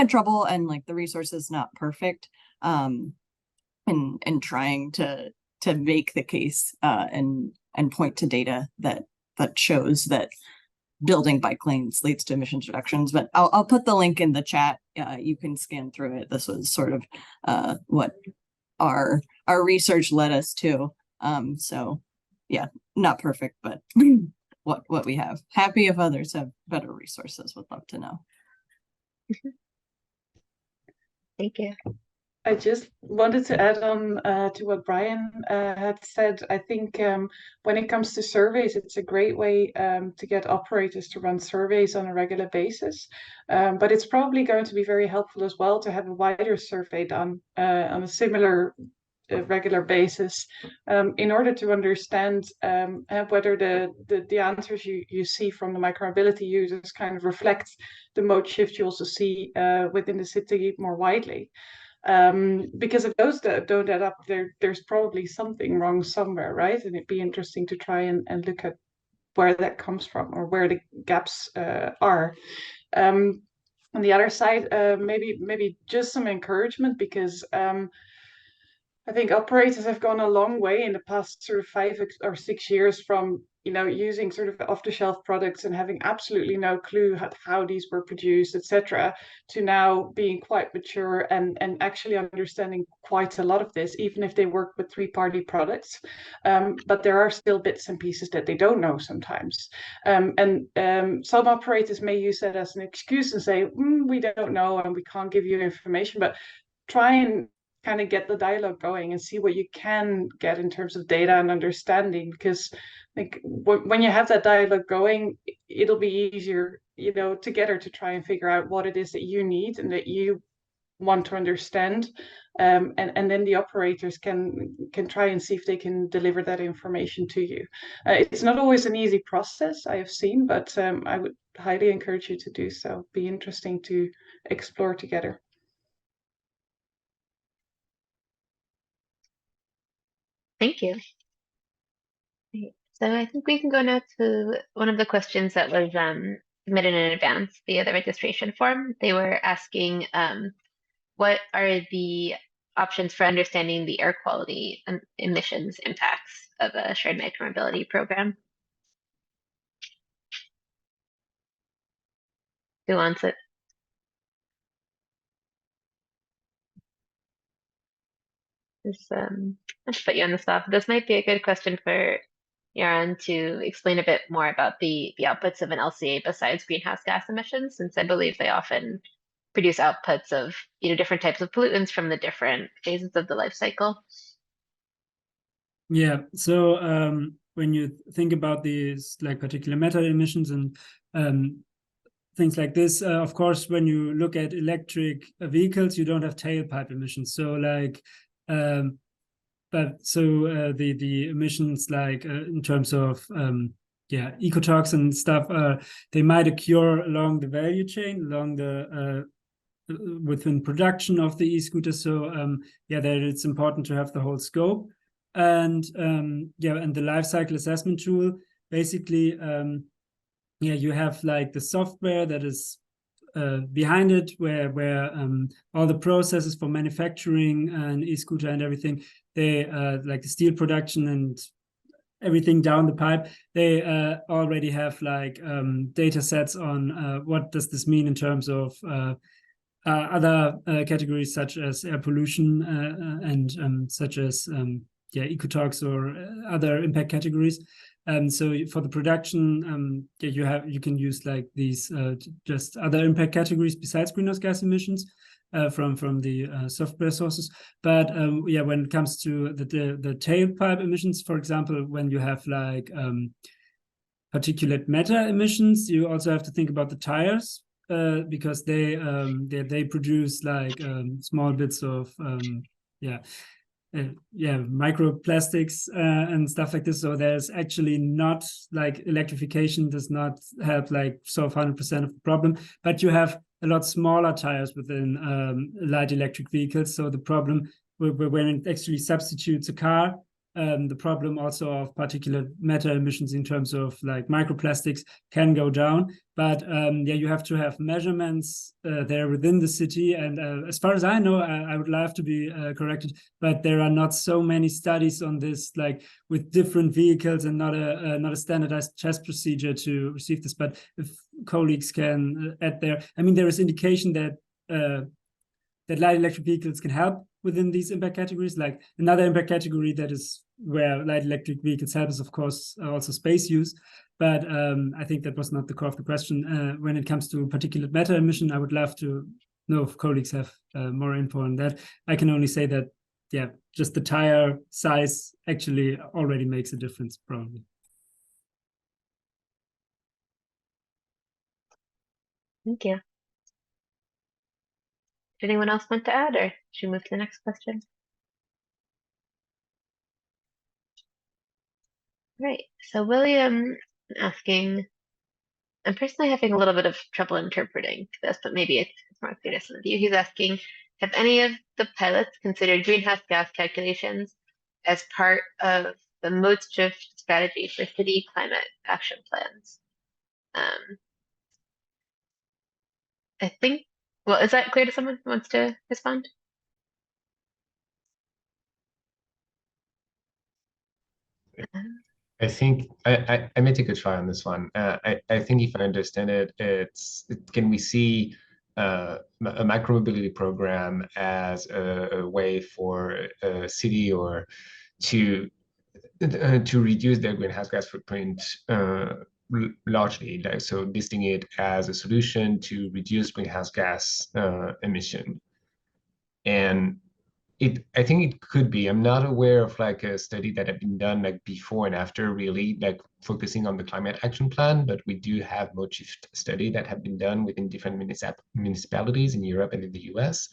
trouble, and like the resource is not perfect in trying to make the case and point to data that shows that building bike lanes leads to emissions reductions. But I'll put the link in the chat. You can scan through it. This was sort of what our research led us to. So yeah, not perfect, but what we have. Happy if others have better resources. Would love to know. Thank you. I just wanted to add on to what Bryan had said. I think when it comes to surveys, it's a great way to get operators to run surveys on a regular basis. But it's probably going to be very helpful as well to have a wider survey done on a similar regular basis in order to understand whether the answers you see from the micromobility users kind of reflect the mode shift you also see within the city more widely. Because if those don't add up, there's probably something wrong somewhere, right? And it'd be interesting to try and look at where that comes from or where the gaps are. On the other side, maybe just some encouragement because I think operators have gone a long way in the past sort of 5 or 6 years from using sort of off-the-shelf products and having absolutely no clue how these were produced, etc., to now being quite mature and actually understanding quite a lot of this, even if they work with third-party products. But there are still bits and pieces that they don't know sometimes. Some operators may use that as an excuse and say, we don't know and we can't give you information, but try and kind of get the dialogue going and see what you can get in terms of data and understanding, because like when you have that dialogue going, it'll be easier together to try and figure out what it is that you need and that you want to understand, and then the operators can try and see if they can deliver that information to you. It's not always an easy process, I have seen, but I would highly encourage you to do so. Be interesting to explore together. Thank you. So I think we can go now to one of the questions that was submitted in advance via the registration form. They were asking what are the options for understanding the air quality and emissions impacts of a shared micromobility program? Who wants it? Let's put you on the spot. This might be a good question for Jaron to explain a bit more about the outputs of an LCA besides greenhouse gas emissions, since I believe they often produce outputs of different types of pollutants from the different phases of the life cycle. Yeah, so when you think about these like particulate matter emissions and things like this, of course, when you look at electric vehicles, you don't have tailpipe emissions. So like, the emissions like in terms of ecotox and stuff, they might occur along the value chain, along the within production of the e-scooter. So there it's important to have the whole scope. And and the life cycle assessment tool, basically, you have like the software that is behind it, where all the processes for manufacturing an e-scooter and everything, they like the steel production and everything down the pipe, they already have like data sets on what does this mean in terms of other categories such as air pollution and such as ecotox or other impact categories. So for the production, you can use like these just other impact categories besides greenhouse gas emissions from the software sources. But when it comes to the tailpipe emissions, for example, when you have like particulate matter emissions, you also have to think about the tires. Because they produce like small bits of microplastics and stuff like this. So there's actually not like electrification does not help like solve 100% of the problem, but you have a lot smaller tires within light electric vehicles. So the problem when it actually substitutes a car, the problem also of particulate matter emissions in terms of like microplastics can go down. But you have to have measurements there within the city. And as far as I know, I would love to be corrected, but there are not so many studies on this, like with different vehicles, and not a standardized test procedure to receive this. But if colleagues can add there, I mean, there is indication that that light electric vehicles can help within these impact categories. Like another impact category that is where light electric vehicles help is, of course, also space use. But I think that was not the core of the question. When it comes to particulate matter emission, I would love to know if colleagues have more info on that. I can only say that, yeah, just the tire size actually already makes a difference, probably. Thank you. Did anyone else want to add, or should we move to the next question? Right. So William asking, I'm personally having a little bit of trouble interpreting this, but maybe it's more clear to some of you. He's asking, have any of the pilots considered greenhouse gas calculations as part of the mode shift strategy for city climate action plans? I think, well, is that clear to someone who wants to respond? I think I may take a try on this one. I think if I understand it, can we see a micromobility program as a way for a city or to reduce their greenhouse gas footprint largely, like, so listing it as a solution to reduce greenhouse gas emission. And I think it could be. I'm not aware of like a study that had been done like before and after really like focusing on the climate action plan, but we do have mode shift study that have been done within different municipalities in Europe and in the US.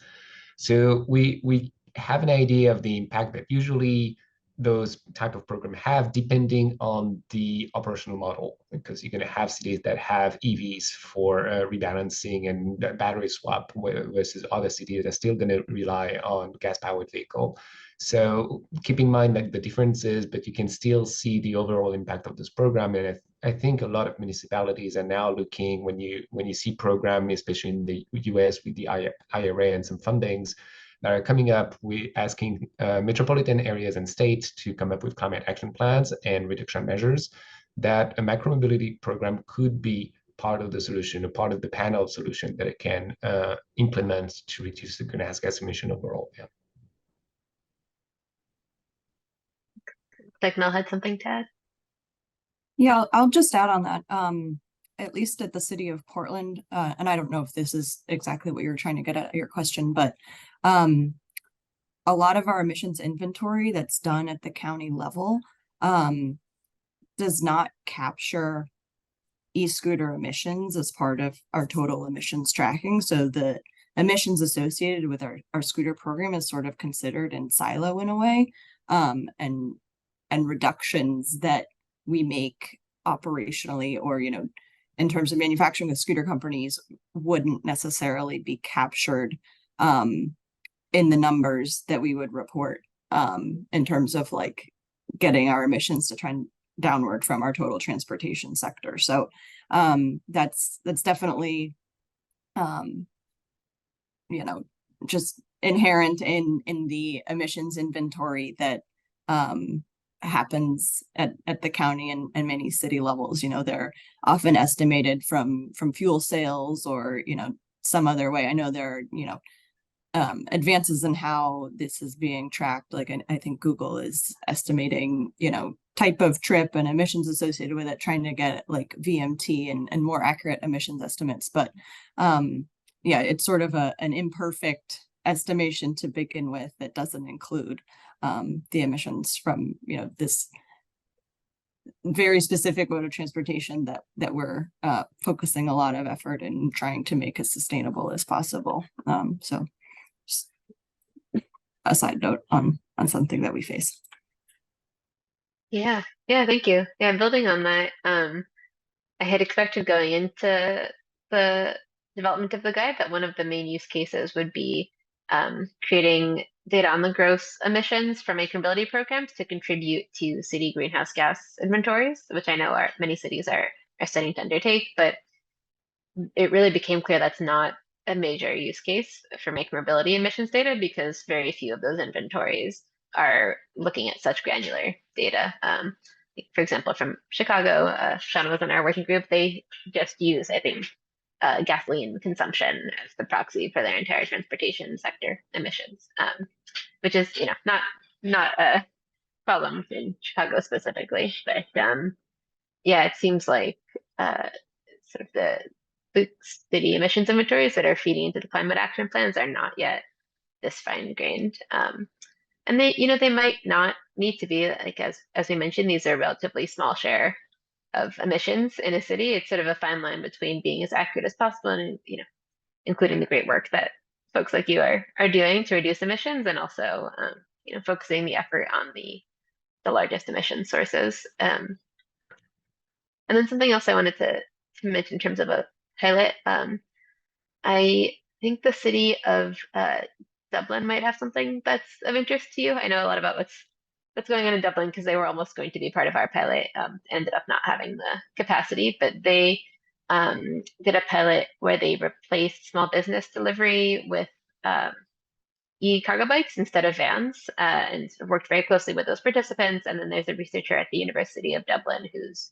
So we have an idea of the impact that usually those type of program have depending on the operational model, because you're going to have cities that have EVs for rebalancing and battery swap versus other cities that are still going to rely on gas-powered vehicle. So keep in mind that the differences, but you can still see the overall impact of this program. And I think a lot of municipalities are now looking, when you see program, especially in the US with the IRA and some fundings that are coming up, we asking metropolitan areas and states to come up with climate action plans and reduction measures, that a micromobility program could be part of the solution, a part of the panel solution that it can implement to reduce the greenhouse gas emission overall. Yeah. Like Mel had something to add. Yeah, I'll just add on that. At least at the city of Portland, and I don't know if this is exactly what you're trying to get at your question, but a lot of our emissions inventory that's done at the county level does not capture e-scooter emissions as part of our total emissions tracking. So the emissions associated with our scooter program is sort of considered in silo in a way, and reductions that we make operationally or, you know, in terms of manufacturing with scooter companies wouldn't necessarily be captured in the numbers that we would report in terms of like getting our emissions to trend downward from our total transportation sector. So that's definitely you know, just inherent in the emissions inventory that happens at the county and many city levels. You know, they're often estimated from fuel sales or, you know, some other way. I know there are, you know, advances in how this is being tracked. Like I think Google is estimating, you know, type of trip and emissions associated with it, trying to get like VMT and more accurate emissions estimates. But yeah, it's sort of an imperfect estimation to begin with that doesn't include the emissions from, you know, this very specific mode of transportation that we're focusing a lot of effort in trying to make as sustainable as possible. So just a side note on something that we face. Yeah, thank you. Yeah, building on that, I had expected going into the development of the guide that one of the main use cases would be creating data on the gross emissions for micromobility programs to contribute to city greenhouse gas inventories, which I know many cities are starting to undertake, but it really became clear that's not a major use case for micromobility emissions data because very few of those inventories are looking at such granular data. For example, from Chicago, Sean was in our working group, they just use, I think, gasoline consumption as the proxy for their entire transportation sector emissions, which is, you know, not a problem in Chicago specifically, but yeah, it seems like sort of the city emissions inventories that are feeding into the climate action plans are not yet this fine-grained. And they might not need to be, like as we mentioned, these are relatively small share of emissions in a city. It's sort of a fine line between being as accurate as possible and, including the great work that folks like you are doing to reduce emissions, and also, focusing the effort on the largest emission sources. And then something else I wanted to mention in terms of a pilot. I think the city of Dublin might have something that's of interest to you. I know a lot about what's going on in Dublin because they were almost going to be part of our pilot, ended up not having the capacity, but they did a pilot where they replaced small business delivery with e-cargo bikes instead of vans, and worked very closely with those participants. And then there's a researcher at the University of Dublin who's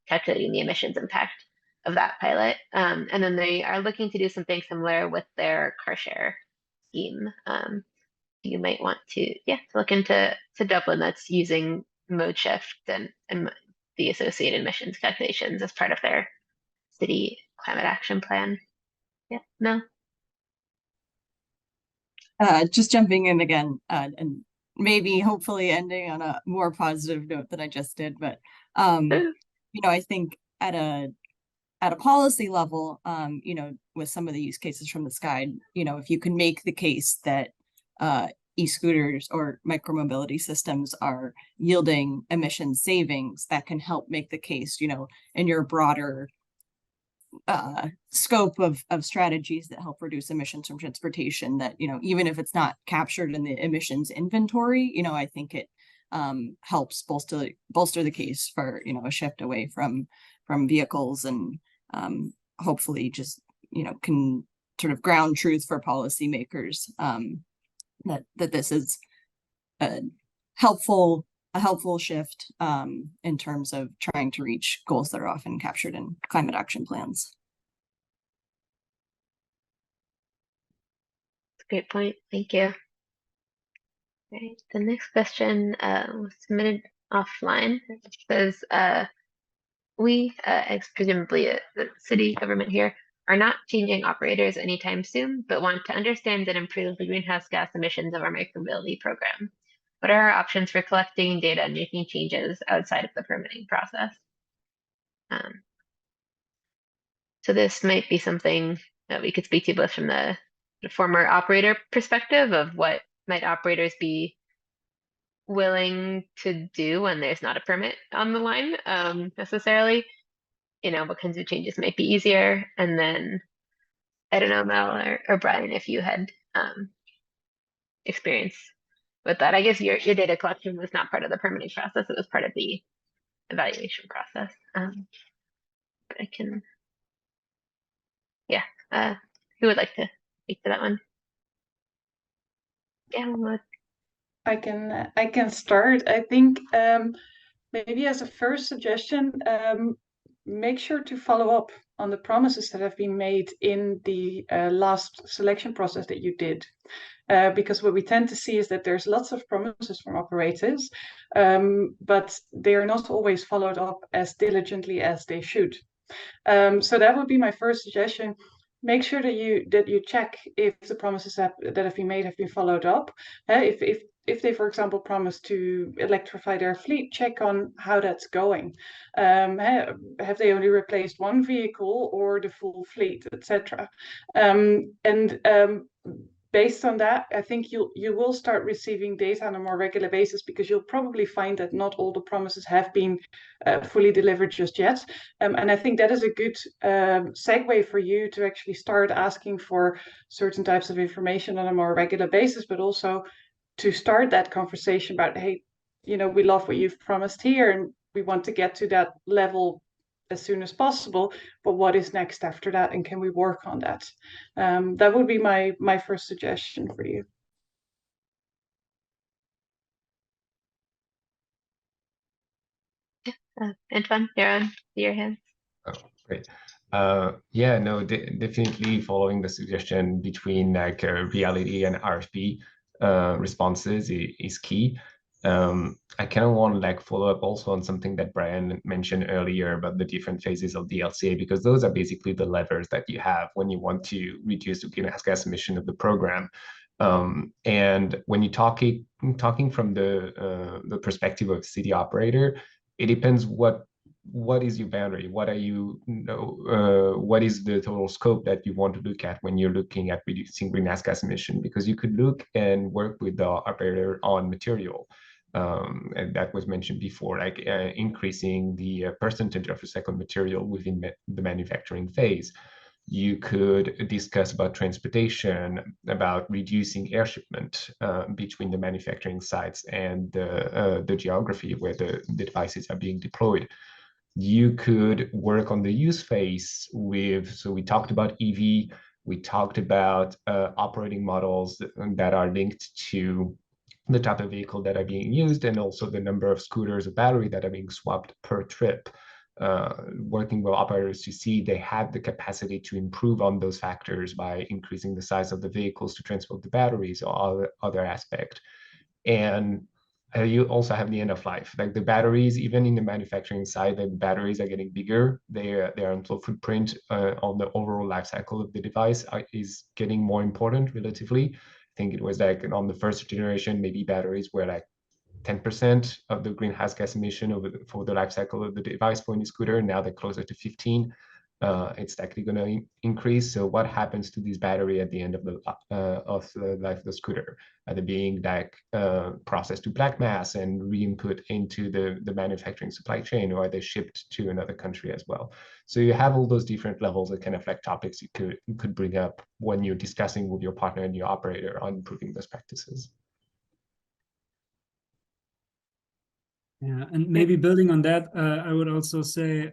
calculating the emissions impact of that pilot. And then they are looking to do something similar with their car share scheme. You might want to look into Dublin that's using mode shift and the associated emissions calculations as part of their city climate action plan. Yeah, no. Just jumping in again, and maybe hopefully ending on a more positive note than I just did, but I think at a policy level, with some of the use cases from the sky, if you can make the case that e-scooters or micromobility systems are yielding emission savings, that can help make the case, in your broader scope of strategies that help reduce emissions from transportation, that, even if it's not captured in the emissions inventory, I think it helps bolster the case for, a shift away from vehicles, and hopefully just, can sort of ground truth for policymakers, that this is a helpful shift in terms of trying to reach goals that are often captured in climate action plans. Great point. Thank you. All right, the next question was submitted offline. It says, we, presumably the city government here, are not changing operators anytime soon, but want to understand and improve the greenhouse gas emissions of our micromobility program. What are our options for collecting data and making changes outside of the permitting process? So this might be something that we could speak to both from the former operator perspective of what might operators be willing to do when there's not a permit on the line, necessarily. What kinds of changes might be easier. And then, I don't know, Mel or Bryan, if you had experience with that. I guess your data collection was not part of the permitting process. It was part of the evaluation process. But I can, who would like to speak to that one? Yeah, Welmoed. I can start. I think maybe as a first suggestion, make sure to follow up on the promises that have been made in the last selection process that you did. Because what we tend to see is that there's lots of promises from operators, but they are not always followed up as diligently as they should. So that would be my first suggestion. Make sure that you check if the promises that have been made have been followed up. If they, for example, promise to electrify their fleet, check on how that's going. Have they only replaced one vehicle or the full fleet, etc. Based on that, I think you will start receiving data on a more regular basis, because you'll probably find that not all the promises have been fully delivered just yet. And I think that is a good segue for you to actually start asking for certain types of information on a more regular basis, but also to start that conversation about, hey, we love what you've promised here, and we want to get to that level as soon as possible, but what is next after that, and can we work on that? That would be my first suggestion for you. Antoine, Jaron, your hands. Oh, great. Definitely following the suggestion between reality and RFP responses is key. I kind of want to like follow up also on something that Bryan mentioned earlier about the different phases of the LCA, because those are basically the levers that you have when you want to reduce the greenhouse gas emission of the program. And when you're talking from the perspective of city operator, it depends what is your boundary, what are what is the total scope that you want to look at when you're looking at reducing greenhouse gas emission, because you could look and work with the operator on material. And that was mentioned before, like increasing the percentage of recycled material within the manufacturing phase. You could discuss about transportation, about reducing air shipment between the manufacturing sites and the geography where the devices are being deployed. You could work on the use phase so we talked about EV, we talked about operating models that are linked to the type of vehicle that are being used, and also the number of scooters or battery that are being swapped per trip. Working with operators to see they have the capacity to improve on those factors by increasing the size of the vehicles to transport the batteries or other aspect. And you also have the end of life. Like the batteries, even in the manufacturing side, the batteries are getting bigger. Their environmental footprint on the overall life cycle of the device is getting more important relatively. I think it was like on the first generation, maybe batteries were like 10% of the greenhouse gas emission for the life cycle of the device for any scooter. Now they're closer to 15. It's likely going to increase. So what happens to this battery at the end of the life of the scooter? Are they being like processed to black mass and re-input into the manufacturing supply chain, or are they shipped to another country as well? So you have all those different levels of kind of like topics you could bring up when you're discussing with your partner and your operator on improving those practices. Yeah, and maybe building on that, I would also say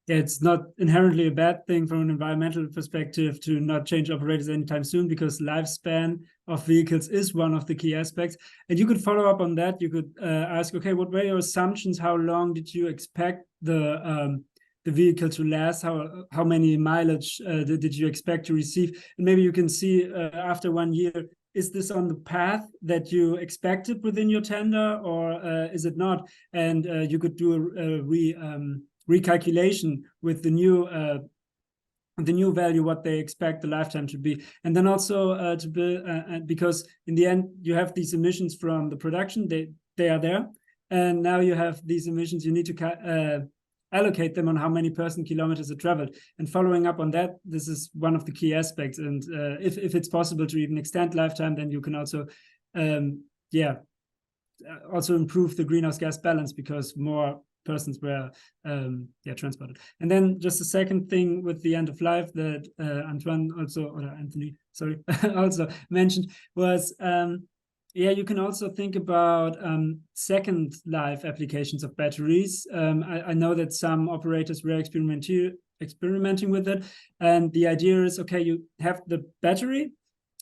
it's not inherently a bad thing from an environmental perspective to not change operators anytime soon, because lifespan of vehicles is one of the key aspects. And you could follow up on that. You could ask, okay, what were your assumptions? How long did you expect the vehicle to last? How many mileage did you expect to receive? And maybe you can see after 1 year, is this on the path that you expected within your tender, or is it not? And you could do a recalculation with the new value, what they expect the lifetime to be. And then also to build, because in the end, you have these emissions from the production, they are there. And now you have these emissions, you need to allocate them on how many person kilometers are traveled. And following up on that, this is one of the key aspects. And if it's possible to even extend lifetime, then you can also, also improve the greenhouse gas balance, because more persons were transported. And then just a second thing with the end of life that Anthony, sorry, also mentioned was, you can also think about second life applications of batteries. I know that some operators were experimenting with it. And the idea is, okay, you have the battery,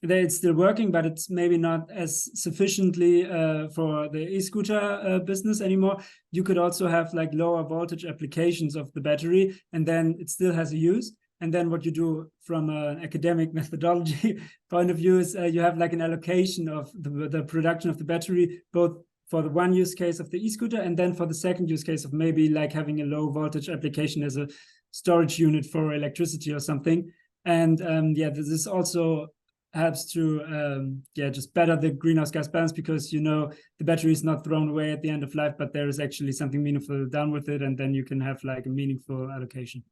it's still working, but it's maybe not as sufficiently for the e-scooter business anymore. You could also have like lower voltage applications of the battery, and then it still has a use. And then what you do from an academic methodology point of view is you have like an allocation of the production of the battery, both for the one use case of the e-scooter, and then for the second use case of maybe like having a low voltage application as a storage unit for electricity or something. And this also helps to just better the greenhouse gas balance, because the battery is not thrown away at the end of life, but there is actually something meaningful done with it, and then you can have like a meaningful allocation.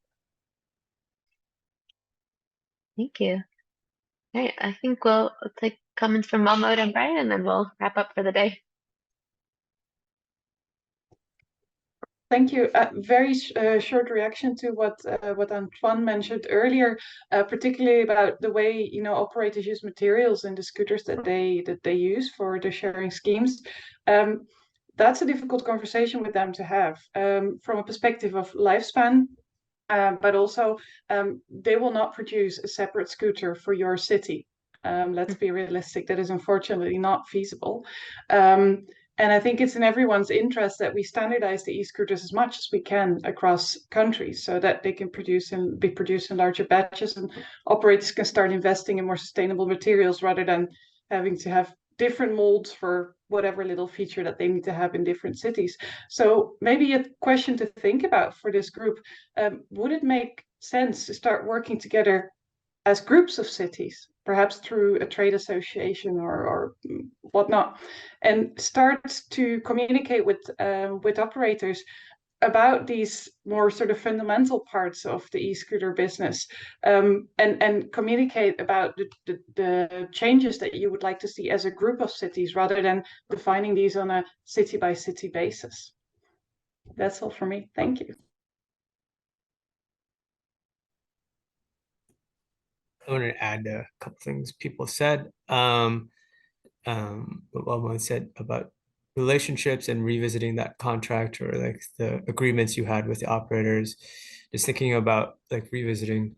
Thank you. All right, I think we'll take comments from Welmoed and Bryan, and then we'll wrap up for the day. Thank you. Very short reaction to what Antoine mentioned earlier, particularly about the way operators use materials in the scooters that they use for the sharing schemes. That's a difficult conversation with them to have from a perspective of lifespan, but also they will not produce a separate scooter for your city. Let's be realistic. That is unfortunately not feasible. And I think it's in everyone's interest that we standardize the e-scooters as much as we can across countries, so that they can be produced in larger batches, and operators can start investing in more sustainable materials rather than having to have different molds for whatever little feature that they need to have in different cities. So maybe a question to think about for this group, would it make sense to start working together as groups of cities, perhaps through a trade association or whatnot, and start to communicate with operators about these more sort of fundamental parts of the e-scooter business, and communicate about the changes that you would like to see as a group of cities rather than defining these on a city by city basis. That's all for me. Thank you. I want to add a couple things people said. What Welmoed said about relationships and revisiting that contract or like the agreements you had with the operators, just thinking about like revisiting,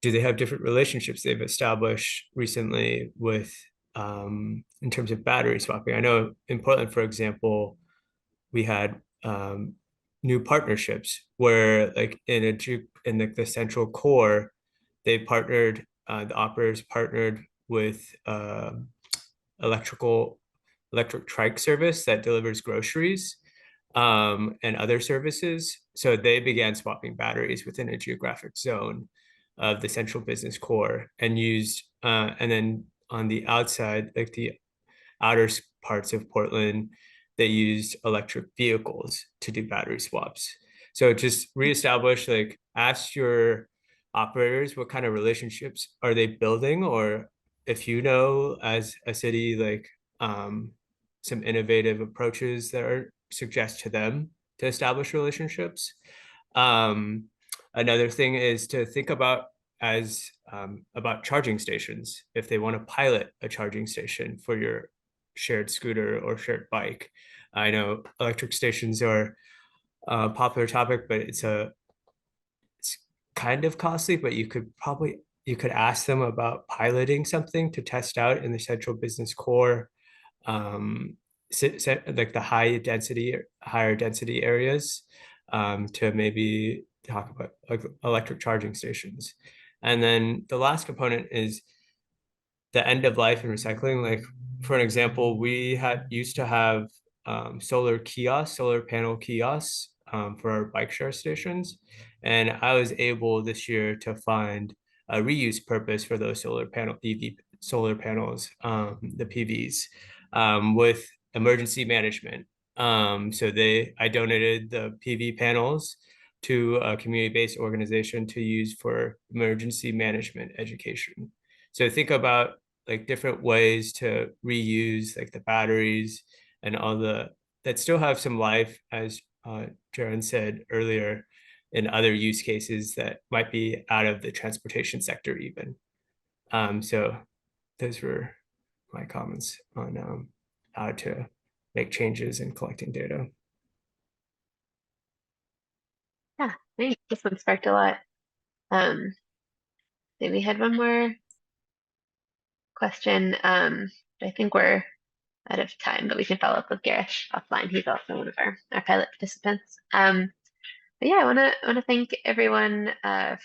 do they have different relationships they've established recently with in terms of battery swapping? I know in Portland, for example, we had new partnerships where like in the central core, they partnered, the operators partnered with electric trike service that delivers groceries and other services. So they began swapping batteries within a geographic zone of the central business core and used, and then on the outside, like the outer parts of Portland, they used electric vehicles to do battery swaps. So just reestablish, like ask your operators what kind of relationships are they building, or if you know as a city, like some innovative approaches that are suggest to them to establish relationships. Another thing is to think about about charging stations. If they want to pilot a charging station for your shared scooter or shared bike. I know electric stations are a popular topic, but it's kind of costly, but you could ask them about piloting something to test out in the central business core, like the higher density areas, to maybe talk about like electric charging stations. And then the last component is the end of life and recycling. Like for an example, we used to have solar panel kiosks for our bike share stations. And I was able this year to find a reuse purpose for those EV solar panels, the PVs, with emergency management. So I donated the PV panels to a community-based organization to use for emergency management education. So think about like different ways to reuse like the batteries and all that still have some life, as Jaron said earlier, in other use cases that might be out of the transportation sector even. So those were my comments on how to make changes in collecting data. Yeah, thanks. This one sparked a lot. Maybe we had one more question. I think we're out of time, but we can follow up with Garish offline. He's also one of our pilot participants. But yeah, I wanna thank everyone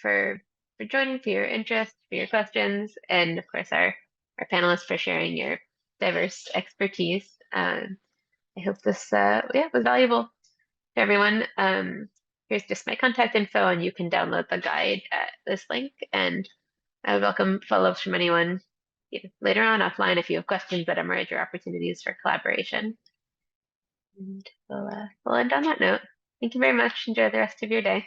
for joining, for your interest, for your questions, and of course our panelists for sharing your diverse expertise. I hope this was valuable to everyone. Here's just my contact info, and you can download the guide at this link. And I would welcome follow-ups from anyone later on offline if you have questions that emerge or opportunities for collaboration. And we'll end on that note. Thank you very much. Enjoy the rest of your day.